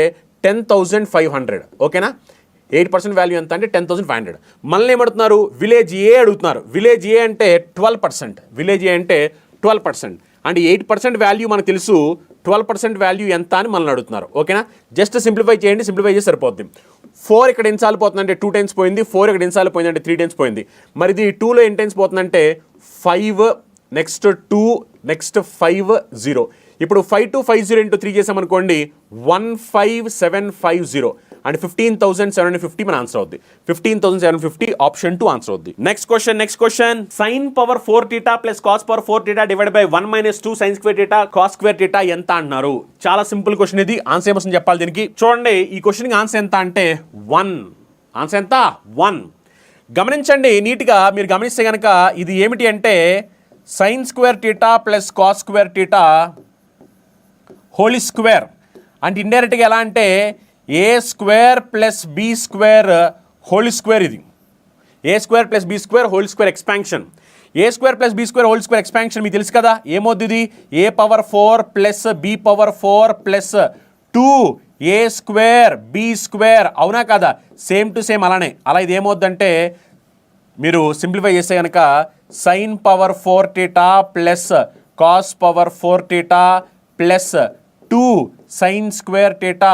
10,500, ఓకేనా. 8% వాల్యూ ఎంత అంటే 10,500. మళ్ళీ ఏమడుతున్నారు? విలేజ్ ఏ అడుగుతున్నారు. విలేజ్ ఏ అంటే 12%. విలేజ్ ఏ అంటే 12%. అంటే 8% వాల్యూ మనకు తెలుసు, 12% వాల్యూ ఎంత అని మనల్ని అడుగుతున్నారు, ఓకేనా. జస్ట్ సింప్లిఫై చేయండి, సింప్లిఫై చేసి సరిపోద్ది. 4 ఇక్కడ ఎన్నిసార్లు పోతుందంటే 2 టైమ్స్ పోయింది, 4 ఇక్కడ ఎన్నిసార్లు పోయిందంటే 3 టైమ్స్ పోయింది. మరి ఇది 2లో ఎన్ని టైమ్స్ పోతుందంటే 5, నెక్స్ట్ 2, నెక్స్ట్ 5, 0. ఇప్పుడు 5 2 5 0 × 3 చేసామనుకోండి 15,750 అంటే 15,750 మన ఆన్సర్ అవుద్ది. 15,750 ఆప్షన్ 2 ఆన్సర్ అవుద్ది. Next question sin power 4θ plus cos power 4θ divide by 1 - 2 sin square θ cos square θ ఎంత అంటున్నారు. చాలా సింపుల్ క్వశ్చన్ ఇది. ఆన్సర్ ఏమొస్తుంది చెప్పాలి దీనికి. చూడండి, ఈ క్వశ్చన్కి ఆన్సర్ ఎంత అంటే 1. ఆన్సర్ ఎంత? 1. గమనించండి నీట్గా, మీరు గమనిస్తే కనుక ఇది ఏమిటి అంటే sin square θ plus cos square θ హోల్ స్క్వేర్. అంటే ఇండైరెక్ట్గా ఎలా అంటే A square plus B square whole square. ఇది A square plus B square whole square expansion. A square plus B square whole square expansion మీకు తెలుసు కదా. ఏమవుద్ది ఇది? A power 4 plus B power 4 plus 2 A square B square, అవునా కదా. Same to same అలానే. అలా ఇది ఏమవుద్దంటే మీరు సింప్లిఫై చేస్తే కనుక sin power 4θ plus cos power 4θ plus 2 sin square θ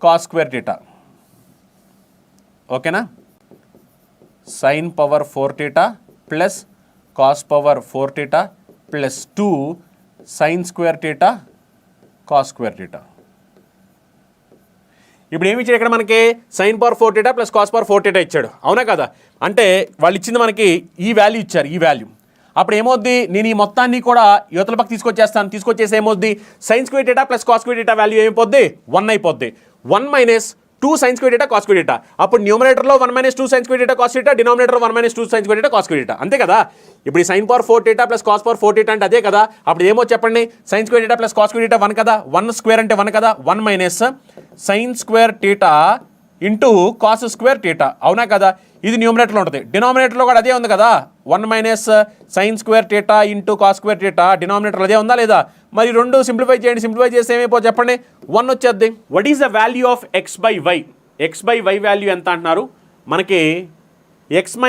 cos square θ, ఓకేనా. sin power 4θ plus cos power 4θ plus 2 sin square θ cos square θ. ఇప్పుడు ఏమి ఇచ్చాడు ఇక్కడ మనకి? sin power 4θ plus cos power 4θ ఇచ్చాడు, అవునా కదా. అంటే వాళ్ళు ఇచ్చింది మనకి ఈ వాల్యూ ఇచ్చారు, ఈ వాల్యూ. అప్పుడు ఏమవుద్ది? నేను ఈ మొత్తాన్ని కూడా యువతల పక్క తీసుకొచ్చేసి ఏమవుద్ది? sin square θ plus cos square θ వాల్యూ ఏమైపోద్ది? 1 అయిపోద్ది. 1 - 2 sin స్క్వేర్ θ cos స్క్వేర్ θ. అప్పుడు న్యూమరేటర్లో 1 - 2 sin స్క్వేర్ θ cos θ, డినామినేటర్లో 1 - 2 sin స్క్వేర్ θ cos స్క్వేర్ θ, అంతే కదా. ఇప్పుడు ఈ sin power 4θ plus cos power 4θ అంటే అదే కదా. అప్పుడు ఏమో చెప్పండి? sin square θ plus cos square θ 1 కదా. 1 స్క్వేర్ అంటే 1 కదా. 1 - sin square θ into cos square θ, అవునా కదా. ఇది న్యూమరేటర్లో ఉంటుంది. డినామినేటర్లో కూడా అదే ఉంది కదా. 1 - sin square θ into cos square θ, డినామినేటర్లో అదే ఉందా లేదా? మరి రెండు సింప్లిఫై చేయండి. సింప్లిఫై చేస్తే ఏమైపో చెప్పండి? 1 వచ్చేద్ది. What is the value of x by y? x by y value ఎంత అంటున్నారు మనకి? x -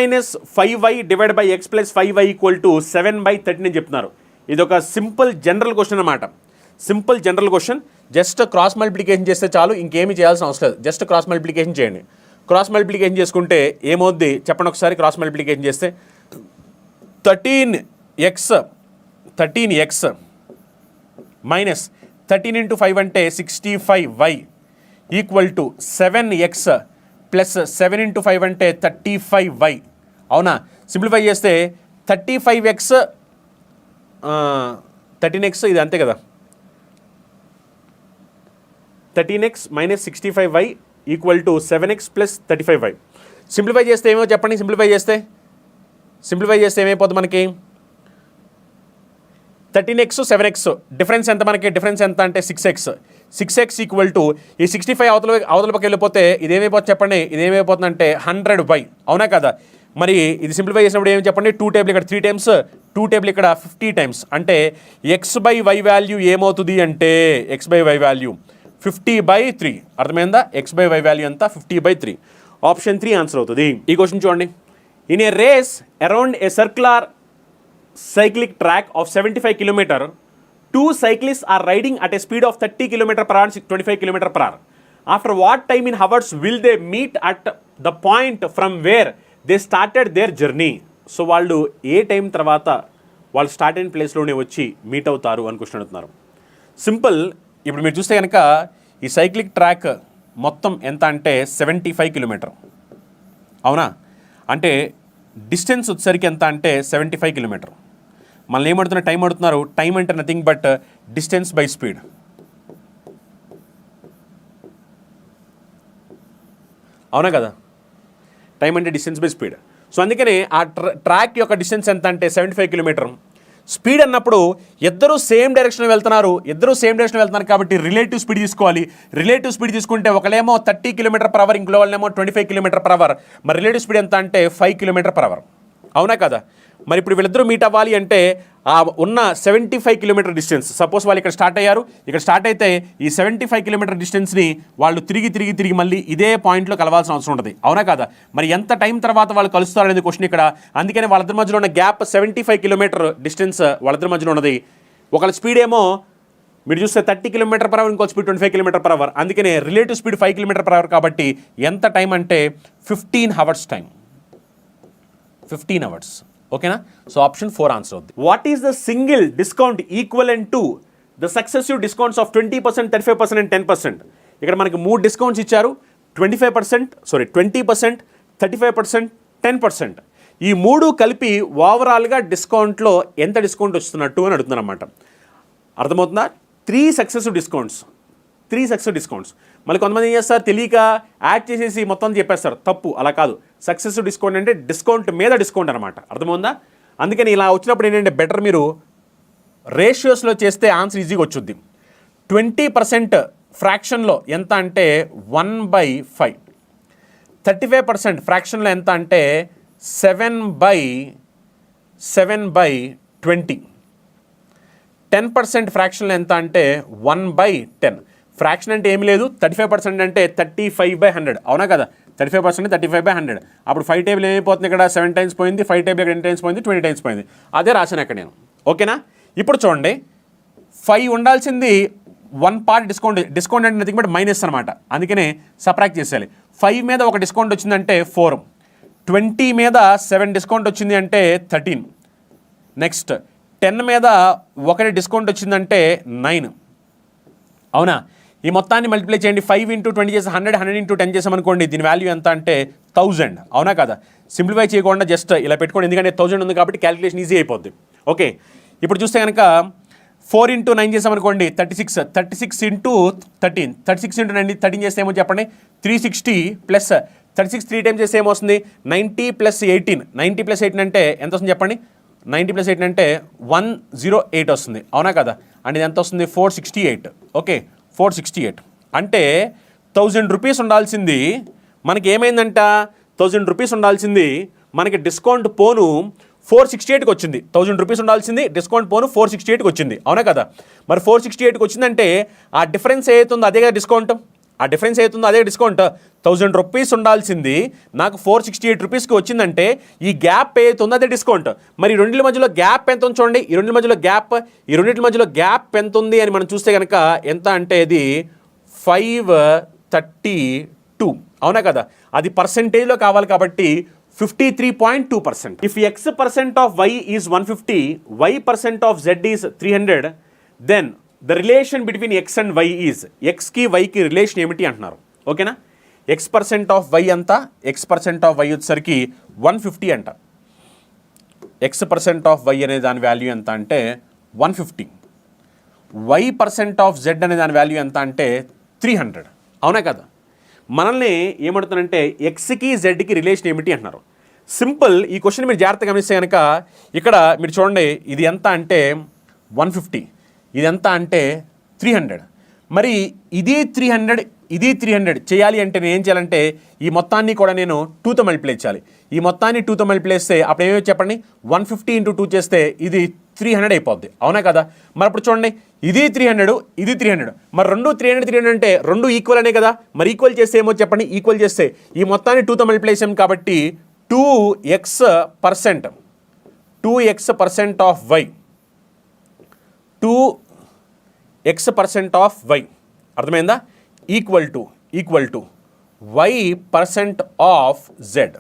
5y divide by x plus 5y equal to 7/13 అని చెప్తున్నారు. ఇది ఒక సింపుల్ జనరల్ క్వశ్చన్ అన్నమాట. Simple general question. Just cross multiplication చేస్తే చాలు, ఇంకేమీ చేయాల్సిన అవసరం లేదు. జస్ట్ క్రాస్ మల్టిప్లికేషన్ చేయండి. క్రాస్ మల్టిప్లికేషన్ చేసుకుంటే ఏమవుద్ది చెప్పండి ఒకసారి? క్రాస్ మల్టిప్లికేషన్ చేస్తే 13x మైనస్ 13 × 5 అంటే 65y equal to 7x plus 7 × 5 అంటే 35y, అవునా. సింప్లిఫై చేస్తే 35x 13x ఇది అంతే కదా, 13x minus 65y equal to 7x plus 35y. Simplify చేస్తే ఏమో చెప్పండి, సింప్లిఫై చేస్తే ఏమైపోతుంది మనకి 13x 7x డిఫరెన్స్ ఎంత మనకి, డిఫరెన్స్ ఎంత అంటే 6x ఈక్వల్ టు ఈ 65 అవతల పక్క వెళ్ళిపోతే ఇదేమైపోతుంది చెప్పండి, ఇదేమైపోతుంది అంటే 100y. అవునా కదా, మరి ఇది సింప్లిఫై చేసినప్పుడు ఏమి చెప్పండి, 2 టేబుల్ ఇక్కడ 3 టైమ్స్, 2 టేబుల్ ఇక్కడ 50 టైమ్స్, అంటే x/y వాల్యూ ఏమవుతుంది అంటే x/y వాల్యూ 50/3. అర్థమైందా, x/y వాల్యూ ఎంత 50/3. ఆప్షన్ 3 ఆన్సర్ అవుతుంది. ఈ క్వశ్చన్ చూడండి, in a race around a circular cyclic track of 75 km, 2 cyclists are riding at a speed of 30 km per hour and 25 km per hour. After what time in hours will they meet at the point from where they started their journey? So వాళ్ళు ఏ time తర్వాత వాళ్ళు start అయిన ప్లేస్లోనే వచ్చి meet అవుతారు అని question అడుగుతున్నారు. Simple, ఇప్పుడు మీరు చూస్తే కనుక ఈ సైక్లిక్ ట్రాక్ మొత్తం ఎంత అంటే 75 కిలోమీటర్. అవునా, అంటే డిస్టెన్స్ వచ్చేసరికి ఎంత అంటే 75 కిలోమీటర్. మళ్ళీ ఏమడుతున్నారు, టైం అడుగుతున్నారు. టైం అంటే nothing but distance by speed. అవునా కదా, టైం అంటే డిస్టెన్స్ బై స్పీడ్. సో అందుకనే ఆ ట్రాక్ యొక్క డిస్టెన్స్ ఎంత అంటే 75 కిలోమీటర్. స్పీడ్ అన్నప్పుడు ఇద్దరు సేమ్ డైరెక్షన్ వెళ్తున్నారు కాబట్టి రిలేటివ్ స్పీడ్ తీసుకోవాలి. రిలేటివ్ స్పీడ్ తీసుకుంటే ఒకళ్ళేమో 30 కిలోమీటర్ పర్ అవర్, ఇంకో వాళ్ళేమో 25 కిలోమీటర్ పర్ అవర్. మరి రిలేటివ్ స్పీడ్ ఎంత అంటే 5 కిలోమీటర్ పర్ అవర్. అవునా కదా, మరి ఇప్పుడు వీళ్ళిద్దరూ మీట్ అవ్వాలి అంటే ఆ ఉన్న 75 కిలోమీటర్ డిస్టెన్స్, సపోజ్ వాళ్ళు ఇక్కడ స్టార్ట్ అయ్యారు, ఇక్కడ స్టార్ట్ అయితే ఈ 75 కిలోమీటర్ డిస్టెన్స్ని వాళ్ళు తిరిగి మళ్ళీ ఇదే పాయింట్లో కలవాల్సిన అవసరం ఉంటుంది. అవునా కదా, మరి ఎంత టైం తర్వాత వాళ్ళు కలుస్తారు అనేది క్వశ్చన్ ఇక్కడ. అందుకని వాళ్ళిద్దరి మధ్యలో ఉన్న గ్యాప్ 75 కిలోమీటర్ డిస్టెన్స్ వాళ్ళిద్దరి మధ్యలో ఉన్నది. ఒకళ్ళ స్పీడ్ ఏమో మీరు చూస్తే 30 కిలోమీటర్ పర్ అవర్, ఇంకో స్పీడ్ 25 కిలోమీటర్ పర్ అవర్. అందుకనే relative speed 5 kilometre per hour కాబట్టి ఎంత టైం అంటే 15 అవర్స్ టైం, 15 అవర్స్. ఓకేనా, సో ఆప్షన్ 4 ఆన్సర్ అవుతుంది. What is the single discount equivalent to the successive discounts of 20%, 35% and 10%? ఇక్కడ మనకి 3 discounts ఇచ్చారు, 20%, 35%, 10%. ఈ 3 కలిపి ఓవరాల్గా డిస్కౌంట్లో ఎంత డిస్కౌంట్ వస్తున్నట్టు అని అడుగుతున్నారు అన్నమాట. అర్థమవుతుందా? 3 సక్సెసివ్ డిస్కౌంట్స్. మళ్ళీ కొంతమంది ఏం చేస్తారు, తెలియక యాడ్ చేసేసి మొత్తం చెప్పేస్తారు. తప్పు, అలా కాదు. సక్సెసివ్ డిస్కౌంట్ అంటే డిస్కౌంట్ మీద డిస్కౌంట్ అనమాట. అర్థమవుందా? అందుకని ఇలా వచ్చినప్పుడు ఏంటంటే బెటర్ మీరు రేషియోస్లో చేస్తే ఆన్సర్ ఈజీగా వచ్చుద్ది. 20% ఫ్రాక్షన్లో ఎంత అంటే 1/5, 35% ఫ్రాక్షన్లో ఎంత అంటే 7/20, 10% ఫ్రాక్షన్లో ఎంత అంటే 1/10. ఫ్రాక్షన్ అంటే ఏమి లేదు, 35% అంటే 35/100. అవునా కదా, 35% 35/100. అప్పుడు 5 టేబుల్ ఏమైపోతుంది, ఇక్కడ 7 టైమ్స్ పోయింది, 5 టేబుల్ ఇక్కడ 10 టైమ్స్ పోయింది, 20 టైమ్స్ పోయింది. అదే రాశాను అక్కడ నేను. ఓకేనా, ఇప్పుడు చూడండి, 5 ఉండాల్సింది 1 పార్ట్ డిస్కౌంట్ అంటే నథింగ్ బట్ మైనస్ అనమాట. అందుకనే సబ్ట్రాక్ట్ చేసేయాలి. 5 మీద ఒక డిస్కౌంట్ వచ్చిందంటే 4, 20 మీద 7 డిస్కౌంట్ వచ్చింది అంటే 13. నెక్స్ట్ 10 మీద 1 డిస్కౌంట్ వచ్చిందంటే 9. అవునా, ఈ మొత్తాన్ని మల్టిప్లై చేయండి. 5 × 20 చేసి 100, 100 × 10 చేసామనుకోండి, దీని వాల్యూ ఎంత అంటే 1000. అవునా కదా, సింప్లిఫై చేయకుండా జస్ట్ ఇలా పెట్టుకోండి, ఎందుకంటే 1000 ఉంది కాబట్టి క్యాలిక్యులేషన్ ఈజీ అయిపోద్ది. ఓకే, ఇప్పుడు చూస్తే కనుక 4 × 9 చేసామనుకోండి 36, 36 × 13, 36 × 13 చేస్తే ఏమో చెప్పండి, 360 ప్లస్ 36 3 టైమ్స్ చేస్తే ఏమొస్తుంది, 90 + 18. 90 + 18 అంటే ఎంత వస్తుంది చెప్పండి, 90 + 18 అంటే 108 వస్తుంది. అవునా కదా, అంటే ఇది ఎంత వస్తుంది, 468. ఓకే, 468 అంటే 1000 రూపీస్ ఉండాల్సింది మనకి ఏమైందంట, 1000 రూపీస్ ఉండాల్సింది మనకి డిస్కౌంట్ పోను 468కి వచ్చింది. 1000 రూపీస్ ఉండాల్సింది డిస్కౌంట్ పోను 468కి వచ్చింది. అవునా కదా, మరి 468కి వచ్చిందంటే ఆ డిఫరెన్స్ ఏదైతుందో అదే కదా డిస్కౌంట్. ఆ డిఫరెన్స్ అవుతుందో అదే డిస్కౌంట్. 1000 రూపీస్ ఉండాల్సింది నాకు 468 రూపీస్కి వచ్చిందంటే ఈ గ్యాప్ ఏదైతుందో అదే డిస్కౌంట్. మరి ఈ రెండింటి మధ్యలో గ్యాప్ ఎంత ఉంది చూడండి, ఈ రెండింటి మధ్యలో గ్యాప్ ఎంత ఉంది అని మనం చూస్తే కనుక ఎంత అంటే ఇది 532. అవునా కదా, అది పర్సెంటేజ్లో కావాలి కాబట్టి 53.2%. If x% of y is 150, y% of z is 300, then the relation between x and y is, ఎక్స్కి వైకి రిలేషన్ ఏమిటి అంటున్నారు. ఓకేనా, x% ఆఫ్ వై అంత, x% ఆఫ్ వై వచ్చేసరికి 150 అంట. x% ఆఫ్ వై అనే దాని వాల్యూ ఎంత అంటే 150. వై పర్సెంట్ ఆఫ్ జెడ్ అనే దాని వాల్యూ ఎంత అంటే 300. అవునా కదా? మనల్ని ఏమడుతానంటే ఎక్స్కి జెడ్కి రిలేషన్ ఏమిటి అంటున్నారు. సింపుల్. ఈ క్వశ్చన్ మీరు జాగ్రత్తగా గమనిస్తే కనుక ఇక్కడ మీరు చూడండి, ఇది ఎంత అంటే 150, ఇది ఎంత అంటే 300. మరి ఇది 300, ఇది 300 చేయాలి అంటే నేను ఏం చేయాలంటే ఈ మొత్తాన్ని కూడా నేను 2తో మల్టిప్లై చేయాలి. ఈ మొత్తాన్ని 2తో మల్టిప్లై చేస్తే అప్పుడు ఏమేమి చెప్పండి, 150 × 2 చేస్తే ఇది 300 అయిపోద్ది. అవునా కదా? మరి అప్పుడు చూడండి, ఇది 300, ఇది 300. మరి రెండు 300 అంటే రెండు ఈక్వల్ అనే కదా. మరి ఈక్వల్ చేస్తే ఏమో చెప్పండి, ఈక్వల్ చేస్తే ఈ మొత్తాన్ని 2తో మల్టిప్లై చేసాం కాబట్టి 2x% of y, 2x% of y, అర్థమైందా? Equal to y% of z,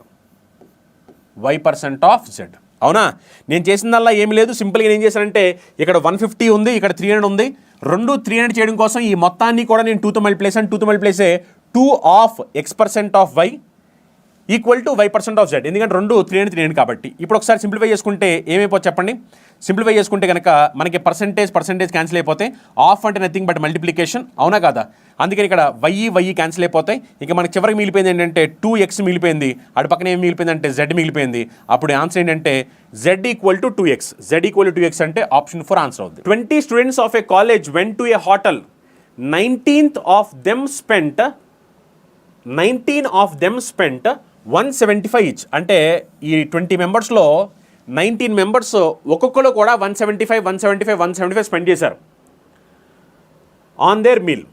y% of z. అవునా? నేను చేసిందల్లా ఏమి లేదు, సింపుల్గా నేను చేశానంటే ఇక్కడ 150 ఉంది, ఇక్కడ 300 ఉంది. రెండు 300 చేయడం కోసం ఈ మొత్తాన్ని కూడా నేను 2తో మల్టిప్లై చేశాను. 2తో మల్టిప్లై చేస్తే 2 of x% of y equal to y% of z. ఎందుకంటే రెండు 300 కాబట్టి. ఇప్పుడు ఒకసారి సింప్లిఫై చేసుకుంటే ఏమైపోతుంది చెప్పండి. సింప్లిఫై చేసుకుంటే కనుక మనకి పర్సెంటేజ్ క్యాన్సిల్ అయిపోతాయి. ఆఫ్ అంటే నథింగ్ బట్ మల్టిప్లికేషన్. అవునా కాదా? అందుకని ఇక్కడ వై క్యాన్సిల్ అయిపోతాయి. ఇక మనకి చివరికి మిగిలిపోయింది ఏంటంటే 2x మిగిలిపోయింది. అటు పక్కన ఏం మిగిలిపోయిందంటే z మిగిలిపోయింది. అప్పుడు ఆన్సర్ ఏంటంటే z equal to 2x. z equal to 2x అంటే ఆప్షన్ 4 ఆన్సర్ అవుతుంది. 20 students of A college went to A hotel. 19 of them spent 175 each. అంటే ఈ 20 మెంబర్స్లో 19 మెంబర్స్ ఒక్కొక్కరు కూడా 175 స్పెండ్ చేశారు on their meal.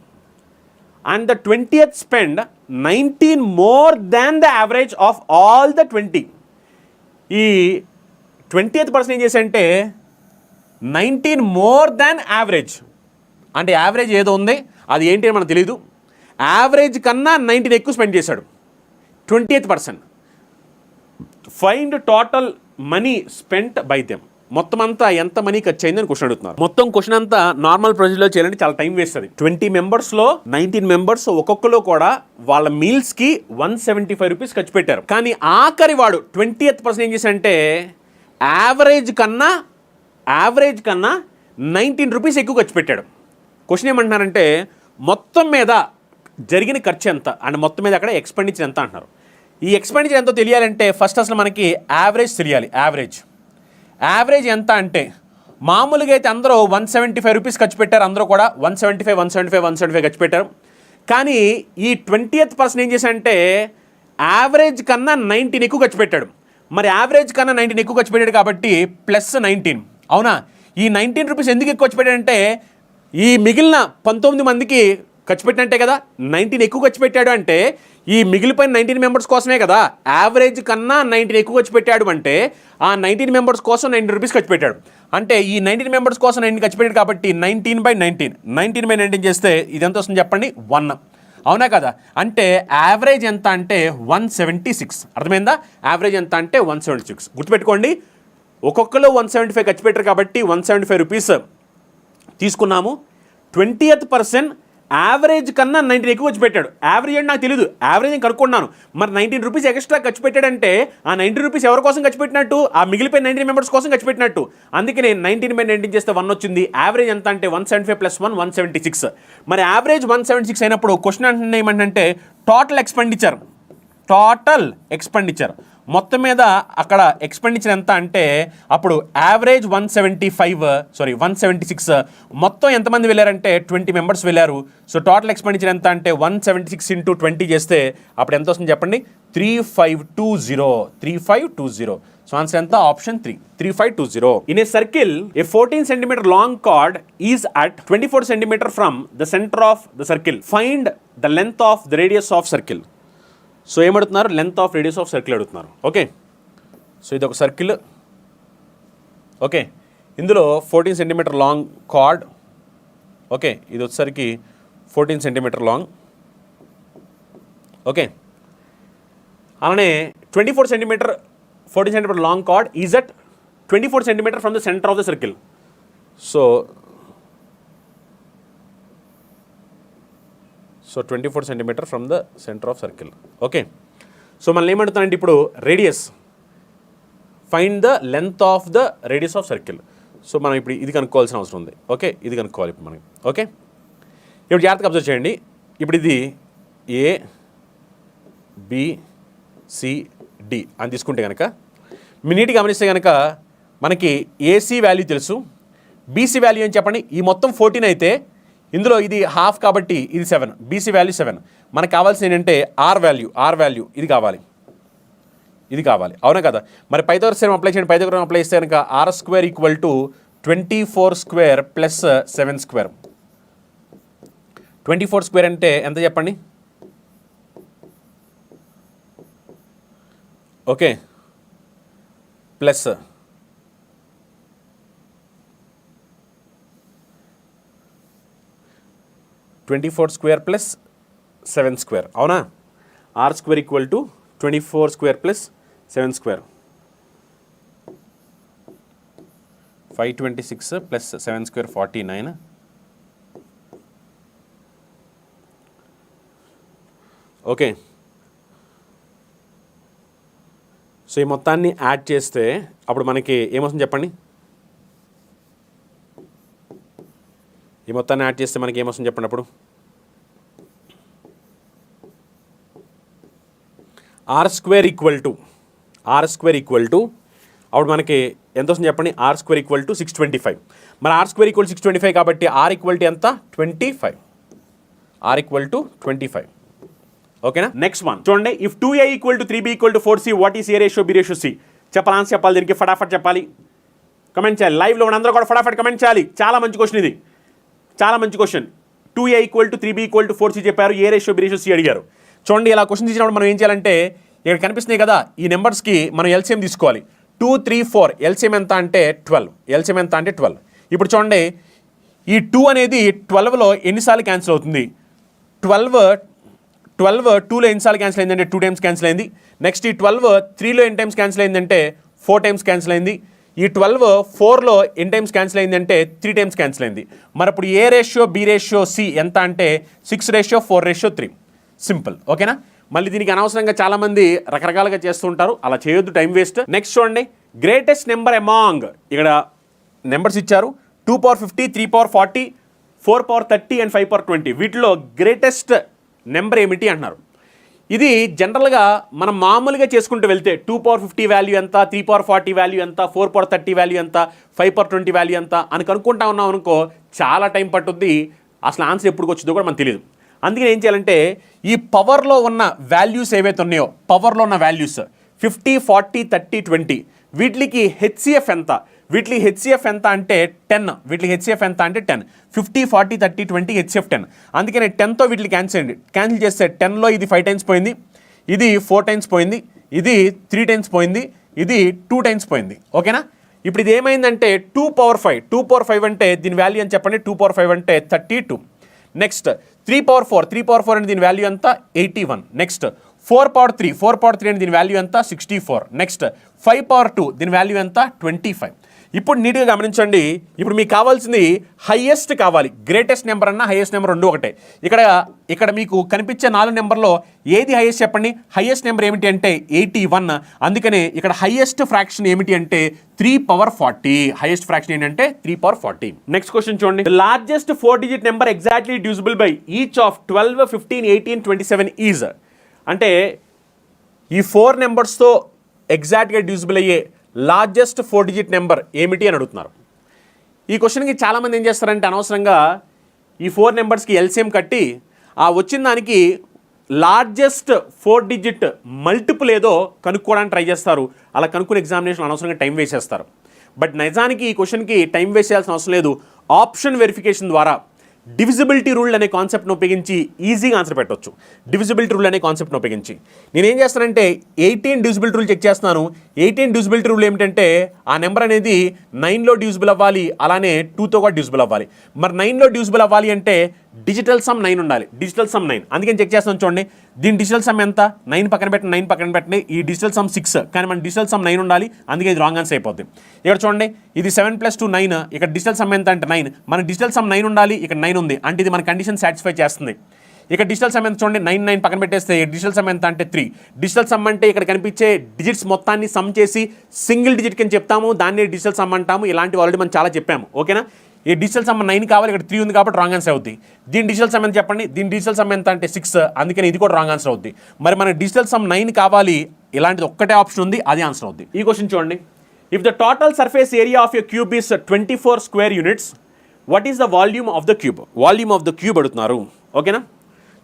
And the 20th spend 19 more than the average of all the 20. ఈ 20th person ఏం చేశారంటే 19 మోర్ దాన్ యావరేజ్. అంటే యావరేజ్ ఏదో ఉంది, అది ఏంటి అని మనకు తెలీదు. యావరేజ్ కన్నా 19 ఎక్కువ స్పెండ్ చేశాడు 20th person. Find total money spent by them. మొత్తం అంతా ఎంత మనీ ఖర్చు అయిందని క్వశ్చన్ అడుగుతున్నారు. మొత్తం క్వశ్చన్ అంతా నార్మల్ ప్రొసీజర్లో చేయాలంటే చాలా టైం వేస్ట్ అది. 20 మెంబర్స్లో 19 మెంబర్స్ ఒక్కొక్కరు కూడా వాళ్ళ మీల్స్కి 175 రూపీస్ ఖర్చు పెట్టారు. కానీ ఆఖరి వాడు 20th పర్సన్ ఏం చేశాడంటే యావరేజ్ కన్నా 19 రూపీస్ ఎక్కువ ఖర్చు పెట్టాడు. క్వశ్చన్ ఏమంటున్నారంటే మొత్తం మీద జరిగిన ఖర్చు ఎంత అండ్ మొత్తం మీద అక్కడ ఎక్స్పెండిచర్ ఎంత అంటున్నారు. ఈ ఎక్స్పెండిచర్ ఎంతో తెలియాలంటే ఫస్ట్ అసలు మనకి యావరేజ్ తెలియాలి. యావరేజ్ ఎంత అంటే మామూలుగా అయితే అందరూ 175 రూపీస్ ఖర్చు పెట్టారు. అందరూ కూడా 175 ఖర్చు పెట్టారు. కానీ ఈ 20th పర్సన్ ఏం చేశాడంటే యావరేజ్ కన్నా 19 ఎక్కువ ఖర్చు పెట్టాడు. మరి యావరేజ్ కన్నా 19 ఎక్కువ ఖర్చు పెట్టాడు కాబట్టి +19. అవునా? ఈ 19 రూపీస్ ఎందుకు ఎక్కువ ఖర్చు పెట్టాడంటే ఈ మిగిలిన 19 మందికి ఖర్చు పెట్టినట్టే కదా. 19 ఎక్కువ ఖర్చు పెట్టాడు అంటే ఈ మిగిలిపోయిన 19 మెంబర్స్ కోసమే కదా. యావరేజ్ కన్నా 19 ఎక్కువ ఖర్చు పెట్టాడు అంటే ఆ 19 మెంబర్స్ కోసం 90 రూపీస్ ఖర్చు పెట్టాడు. అంటే ఈ 19 మెంబర్స్ కోసం 90 ఖర్చు పెట్టాడు కాబట్టి 19/19 చేస్తే ఇది ఎంత వస్తుంది చెప్పండి, 1. అవునా కదా? అంటే యావరేజ్ ఎంత అంటే 176. అర్థమైందా? యావరేజ్ ఎంత అంటే 176. గుర్తుపెట్టుకోండి, ఒక్కొక్కరు 175 ఖర్చు పెట్టారు కాబట్టి 175 రూపీస్ తీసుకున్నాము. 20th పర్సన్ యావరేజ్ కన్నా 19 ఎక్కువ ఖర్చు పెట్టాడు. యావరేజ్ అంటే నాకు తెలియదు, యావరేజ్ నేను కనుక్కున్నాను. మరి 19 రూపీస్ ఎక్స్ట్రా ఖర్చు పెట్టాడంటే ఆ 90 రూపీస్ ఎవరి కోసం ఖర్చు పెట్టినట్టు? ఆ మిగిలిపోయిన 19 మెంబర్స్ కోసం ఖర్చు పెట్టినట్టు. అందుకే నేను 19/19 చేస్తే 1 వచ్చింది. యావరేజ్ ఎంత అంటే 175 + 1 176. మరి యావరేజ్ 176 అయినప్పుడు క్వశ్చన్ అంటే ఏమంటే టోటల్ ఎక్స్పెండిచర్ మొత్తం మీద అక్కడ ఎక్స్పెండిచర్ ఎంత అంటే అప్పుడు యావరేజ్ 176. మొత్తం ఎంతమంది వెళ్ళారంటే 20 మెంబర్స్ వెళ్ళారు. సో టోటల్ ఎక్స్పెండిచర్ ఎంత అంటే 176 × 20 చేస్తే అప్పుడు ఎంత వస్తుంది చెప్పండి, 3520. సో ఆన్సర్ ఎంత? Option 3, 3520. In a circle a 14 cm long chord is at 24 cm from the centre of the circle. Find the length of the radius of circle. So ఏమడుతున్నారు? Length of radius of circle అడుగుతున్నారు. Okay, so ఇది ఒక circle. Okay, ఇందులో 14 cm long card. Okay, ఇది వచ్చేసరికి 14 cm long. Okay, అలానే 14 cm long chord is at 24 cm from the centre of the circle. So 24 cm from the centre of circle. Okay, so మనం ఏమంటున్నానంటే ఇప్పుడు radius, find the length of the radius of circle. So మనం ఇప్పుడు ఇది కనుక్కోవాల్సిన అవసరం ఉంది. Okay, ఇది కనుక్కోవాలి ఇప్పుడు మనకి. ఓకే, ఇప్పుడు జాగ్రత్తగా అబ్జర్వ్ చేయండి. ఇప్పుడు ఇది ఏ బి సి డి అని తీసుకుంటే కనుక మీ నీట్గా గమనిస్తే కనుక మనకి ఏసీ వాల్యూ తెలుసు, బీసీ వాల్యూ అని చెప్పండి. ఈ మొత్తం 14 అయితే ఇందులో ఇది హాఫ్ కాబట్టి ఇది 7, బీసీ వాల్యూ 7. మనకు కావాల్సింది ఏంటంటే ఆర్ వాల్యూ ఇది కావాలి, అవునా కదా? మరి పైథాగరస్ థియరం అప్లై చేయండి. పైథాగరస్ థియరం అప్లై చేస్తే కనుక r² = 24² + 7². 24² అంటే ఎంత చెప్పండి? ఓకే, ప్లస్ 24² + 7², అవునా? r² = 24² + 7². 526 + 7² 49. ఓకే, సో ఈ మొత్తాన్ని యాడ్ చేస్తే అప్పుడు మనకి ఏమొస్తుంది చెప్పండి? ఈ మొత్తాన్ని యాడ్ చేస్తే మనకి ఏమొస్తుంది చెప్పండి? అప్పుడు r² = అప్పుడు మనకి ఎంత వస్తుంది చెప్పండి? r² = 625. మరి r² = 625 కాబట్టి r = ఎంత? 25. r = 25. ఓకేనా? నెక్స్ట్ వన్ చూడండి. If 2a = 3b = 4c what is a ratio b ratio c? చెప్పాలి, ఆన్సర్ చెప్పాలి. దీనికి ఫటాఫట్ చెప్పాలి, కమెంట్ చేయాలి. లైవ్లో ఉన్న అందరూ కూడా ఫటాఫట్ కమెంట్ చేయాలి. చాలా మంచి క్వశ్చన్ ఇది, చాలా మంచి క్వశ్చన్. 2a = 3b = 4c చెప్పారు, ఏ రేషియో b రేషియో c అడిగారు. చూడండి, ఇలా క్వశ్చన్ ఇచ్చినప్పుడు మనం ఏం చేయాలంటే ఇక్కడ కనిపిస్తున్నాయి కదా ఈ నెంబర్స్కి మనం ఎల్సిఎం తీసుకోవాలి. 2, 3, 4 ఎల్సిఎం ఎంత అంటే 12. ఎల్సిఎం ఎంత అంటే 12. ఇప్పుడు చూడండి, ఈ 2 అనేది 12లో ఎన్నిసార్లు క్యాన్సిల్ అవుతుంది? 12 2లో ఎన్నిసార్లు క్యాన్సిల్ అయిందంటే 2 టైమ్స్ క్యాన్సిల్ అయింది. నెక్స్ట్ ఈ 12 3లో ఎన్ని టైమ్స్ క్యాన్సిల్ అయిందంటే 4 టైమ్స్ క్యాన్సిల్ అయింది. ఈ 12 4లో ఎన్ని టైమ్స్ క్యాన్సిల్ అయిందంటే 3 టైమ్స్ క్యాన్సిల్ అయింది. మరి అప్పుడు ఏ రేషియో బి రేషియో సి ఎంత అంటే 6:4:3. సింపుల్, ఓకేనా? మళ్ళీ దీనికి అనవసరంగా చాలామంది రకరకాలుగా చేస్తూ ఉంటారు, అలా చేయొద్దు, టైం వేస్ట్. నెక్స్ట్ చూడండి, గ్రేటెస్ట్ నెంబర్ అమాంగ్, ఇక్కడ నెంబర్స్ ఇచ్చారు 2^50, 3^40, 4^30 అండ్ 5^20. వీటిలో గ్రేటెస్ట్ నెంబర్ ఏమిటి అంటున్నారు. ఇది జనరల్గా మనం మామూలుగా చేసుకుంటూ వెళ్తే 2^50 వాల్యూ ఎంత, 3^40 వాల్యూ ఎంత, 4^30 వాల్యూ ఎంత, 5^20 వాల్యూ ఎంత అని కనుక్కుంటా ఉన్నాం అనుకో, చాలా టైం పట్టుద్ది. అసలు ఆన్సర్ ఎప్పుడు వచ్చిందో కూడా మనకు తెలియదు. అందుకని ఏం చేయాలంటే ఈ పవర్లో ఉన్న వాల్యూస్ ఏవైతే ఉన్నాయో, పవర్లో ఉన్న వాల్యూస్ 50, 40, 30, 20 వీటికి హెచ్సిఎఫ్ ఎంత? వీటికి హెచ్సిఎఫ్ ఎంత అంటే 10. వీటికి హెచ్సిఎఫ్ ఎంత అంటే 10. 50, 40, 30, 20 హెచ్సిఎఫ్ 10. అందుకని 10తో వీటికి క్యాన్సిల్ చేస్తే 10లో ఇది 5 టైమ్స్ పోయింది, ఇది 4 టైమ్స్ పోయింది, ఇది 3 టైమ్స్ పోయింది, ఇది 2 టైమ్స్ పోయింది. ఓకేనా? ఇప్పుడు ఇది ఏమైందంటే 2^5 అంటే దీని వాల్యూ అని చెప్పండి. 2^5 అంటే 32. నెక్స్ట్ 3^4 అంటే దీని వాల్యూ ఎంత? 81. నెక్స్ట్ 4^3 అంటే దీని వాల్యూ ఎంత? 64. నెక్స్ట్ 5^2 దీని వాల్యూ ఎంత? 25. ఇప్పుడు నీట్గా గమనించండి. ఇప్పుడు మీకు కావాల్సింది హైయెస్ట్ కావాలి. గ్రేటెస్ట్ నెంబర్ అన్న హైయెస్ట్ నెంబర్ రెండు ఒకటే. ఇక్కడ మీకు కనిపించే 4 నెంబర్లో ఏది హైయెస్ట్ చెప్పండి? హైయెస్ట్ నెంబర్ ఏమిటి అంటే 81. అందుకనే ఇక్కడ హైయెస్ట్ ఫ్రాక్షన్ ఏమిటి అంటే 3^40. హైయెస్ట్ ఫ్రాక్షన్ ఏంటంటే 3^40. నెక్స్ట్ క్వశ్చన్ చూడండి. The largest 4-digit number exactly divisible by each of 12, 15, 18, 27 is అంటే ఈ 4 నెంబర్స్తో ఎగ్జాక్ట్గా డివిజిబుల్ అయ్యే లార్జెస్ట్ 4-digit నెంబర్ ఏమిటి అని అడుగుతున్నారు. ఈ క్వశ్చన్కి చాలామంది ఏం చేస్తారంటే అనవసరంగా ఈ 4 నెంబర్స్కి ఎల్సిఎం కట్టి ఆ వచ్చిన దానికి లార్జెస్ట్ 4-digit మల్టిపుల్ ఏదో కనుక్కోవడానికి ట్రై చేస్తారు. అలా కనుక్కునే ఎగ్జామినేషన్ అనవసరంగా టైం వేస్ట్ చేస్తారు. బట్ నిజానికి ఈ క్వశ్చన్కి టైం వేస్ట్ చేయాల్సిన అవసరం లేదు. ఆప్షన్ వెరిఫికేషన్ ద్వారా డివిజిబిలిటీ రూల్ అనే కాన్సెప్ట్ను ఉపయోగించి ఈజీగా ఆన్సర్ పెట్టవచ్చు. డివిజిబిలిటీ రూల్ అనే కాన్సెప్ట్ను ఉపయోగించి నేనేం చేస్తానంటే 18 డివిజిబిలిటీ రూల్ చెక్ చేస్తున్నాను. 18 డివిజిబిలిటీ రూల్ ఏమిటంటే ఆ నెంబర్ అనేది 9లో డివిజిబుల్ అవ్వాలి, అలానే 2తో కూడా డివిజిబుల్ అవ్వాలి. మరి 9లో డివిజిబుల్ అవ్వాలి అంటే డిజిటల్ సమ్ 9 ఉండాలి. Digital sum 9. అందుకని చెక్ చేస్తాను చూడండి. దీని డిజిటల్ సమ్ ఎంత? 9 పక్కన పెట్టండి. ఈ డిజిటల్ సమ్ 6, కానీ మన డిజిటల్ సమ్ 9 ఉండాలి. అందుకే ఇది రాంగ్ ఆన్సర్ అయిపోతుంది. ఇక్కడ చూడండి, ఇది 7 + 2 9. ఇక్కడ డిజిటల్ సమ్ ఎంత అంటే 9. మన డిజిటల్ సమ్ 9 ఉండాలి. ఇక్కడ 9 ఉంది అంటే ఇది మన కండిషన్ సాటిస్ఫై చేస్తుంది. ఇక్కడ డిజిటల్ సమ్ ఎంత చూడండి, 9 9 పక్కన పెట్టేస్తే డిజిటల్ సమ్ ఎంత అంటే 3. డిజిటల్ సమ్ అంటే ఇక్కడ కనిపించే డిజిట్స్ మొత్తాన్ని సమ్ చేసి సింగిల్ డిజిట్ కింద చెప్తాము, దాన్ని డిజిటల్ సమ్ అంటాము. ఇలాంటివి ఆల్రెడీ మనం చాలా చెప్పాము. ఓకేనా? ఈ డిజిటల్ సమ్ 9 కావాలి, ఇక్కడ 3 ఉంది కాబట్టి రాంగ్ ఆన్సర్ అవుద్ది. దీని డిజిటల్ సమ్ ఎంత చెప్పండి, దీని డిజిటల్ సమ్ ఎంత అంటే 6, అందుకని ఇది కూడా రాంగ్ ఆన్సర్ అవుద్ది. మరి మనకి డిజిటల్ సమ్ 9 కావాలి, ఇలాంటిది ఒక్కటే ఆప్షన్ ఉంది, అది ఆన్సర్ అవుద్ది. ఈ క్వశ్చన్ చూడండి, if the total surface area of a cube is 24 square units, what is the volume of the cube? Volume of the cube అడుగుతున్నారు. ఓకేనా?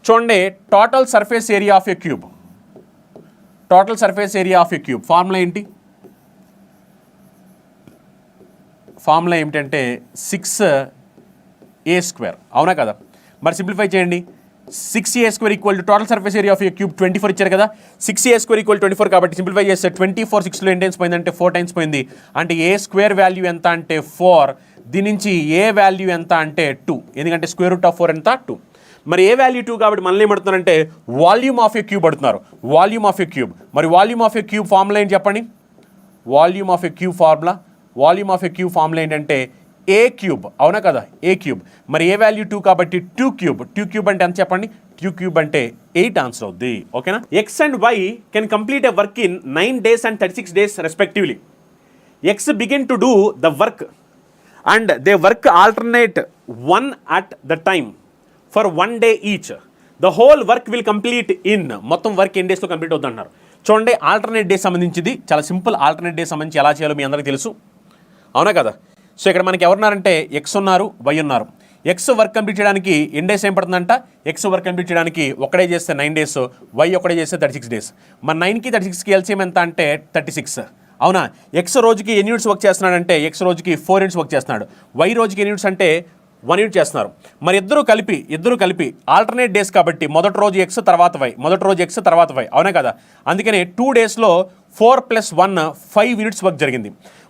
చూడండి, total surface area of a cube, total surface area of a cube formula ఏంటి? Formula ఏమిటంటే 6a². అవునా కదా? మరి simplify చేయండి. 6a² equal to total surface area of A cube 24 ఇచ్చారు కదా. 6a² ఈక్వల్ 24 కాబట్టి సింప్లిఫై చేస్తే 24 6లో ఎన్ని టైమ్స్ పోయింది అంటే 4 టైమ్స్ పోయింది. అంటే a² వాల్యూ ఎంత అంటే 4. దీని నుంచి ఏ వాల్యూ ఎంత అంటే 2, ఎందుకంటే √4 ఎంత 2. మరి ఏ వాల్యూ 2 కాబట్టి మనల్ని ఏమడుతున్నారంటే వాల్యూమ్ ఆఫ్ ఏ క్యూబ్ అడుగుతున్నారు. వాల్యూమ్ ఆఫ్ ఏ క్యూబ్, మరి volume of A cube formula ఏంటి చెప్పండి? Volume of A cube formula, volume of A cube formula ఏంటంటే a³. అవునా కదా? a³. మరి ఏ వాల్యూ 2 కాబట్టి 2³ 2³ అంటే ఎంత చెప్పండి? 2³ అంటే 8 ఆన్సర్ అవుద్ది. ఓకేనా? X and y can complete a work in 9 days and 36 days respectively. X begin to do the work and they work alternate one at the time for 1 day each. The whole work will complete in, మొత్తం work ఎన్ని డేస్లో complete అవుతుంది అంటున్నారు. చూడండి, alternate day సంబంధించింది చాలా simple. Alternate day సంబంధించి ఎలా చేయాలో మీ అందరికీ తెలుసు. అవునా కదా? సో ఇక్కడ మనకి ఎవరున్నారంటే ఎక్స్ ఉన్నారు, వై ఉన్నారు. ఎక్స్ వర్క్ కంప్లీట్ చేయడానికి ఎన్ని డేస్ ఏం పడుతుందంట? ఎక్స్ వర్క్ కంప్లీట్ చేయడానికి ఒకడే చేస్తే 9 days, వై ఒకడే చేస్తే 36 days. మన 9కి 36కి ఎల్సిఎం ఎంత అంటే 36. అవునా? ఎక్స్ రోజుకి ఎన్ని యూనిట్స్ వర్క్ చేస్తున్నాడంటే ఎక్స్ రోజుకి 4 యూనిట్స్ వర్క్ చేస్తున్నాడు. వై రోజుకి ఎన్ని యూనిట్స్ అంటే 1 యూనిట్ చేస్తున్నారు. మరి ఇద్దరు కలిపి ఆల్టర్నేట్ డేస్ కాబట్టి మొదటి రోజు ఎక్స్ తర్వాత వై, మొదటి రోజు ఎక్స్ తర్వాత వై. అవునా కదా? అందుకనే 2 daysలో 4 + 1 5 యూనిట్స్ వర్క్ జరిగింది.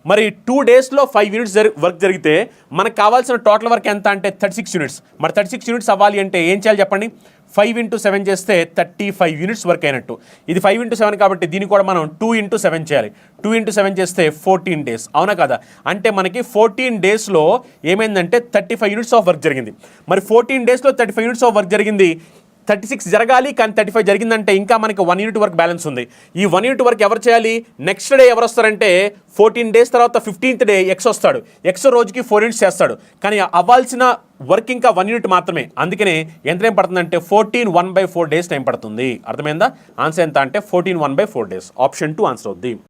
మరి 2 daysలో 5 యూనిట్స్ వర్క్ జరిగితే మనకు కావాల్సిన టోటల్ వర్క్ ఎంత అంటే 36 యూనిట్స్. మరి 36 యూనిట్స్ అవ్వాలి అంటే ఏం చేయాలి చెప్పండి? 5 × 7 చేస్తే 35 యూనిట్స్ వర్క్ అయినట్టు. ఇది 5 × 7 కాబట్టి దీన్ని కూడా మనం 2 × 7 చేయాలి. 2 × 7 చేస్తే 14 days. అవునా కదా? అంటే మనకి 14 daysలో ఏమైందంటే 35 యూనిట్స్ ఆఫ్ వర్క్ జరిగింది. మరి 14 daysలో 35 యూనిట్స్ ఆఫ్ వర్క్ జరిగింది. 36 జరగాలి, కానీ 35 జరిగిందంటే ఇంకా మనకి 1 యూనిట్ వర్క్ బ్యాలెన్స్ ఉంది. ఈ 1 యూనిట్ వర్క్ ఎవరు చేయాలి? నెక్స్ట్ డే ఎవరు వస్తారంటే 14 days తర్వాత 15th day ఎక్స్ వస్తాడు. ఎక్స్ రోజుకి 4 యూనిట్స్ చేస్తాడు, కానీ అవ్వాల్సిన వర్క్ ఇంకా 1 యూనిట్ మాత్రమే. అందుకనే ఎంత టైం పడుతుందంటే 14 1/4 days టైం పడుతుంది. అర్థమైందా? ఆన్సర్ ఎంత అంటే 14 1/4 days. ఆప్షన్ 2 ఆన్సర్ అవుద్ది.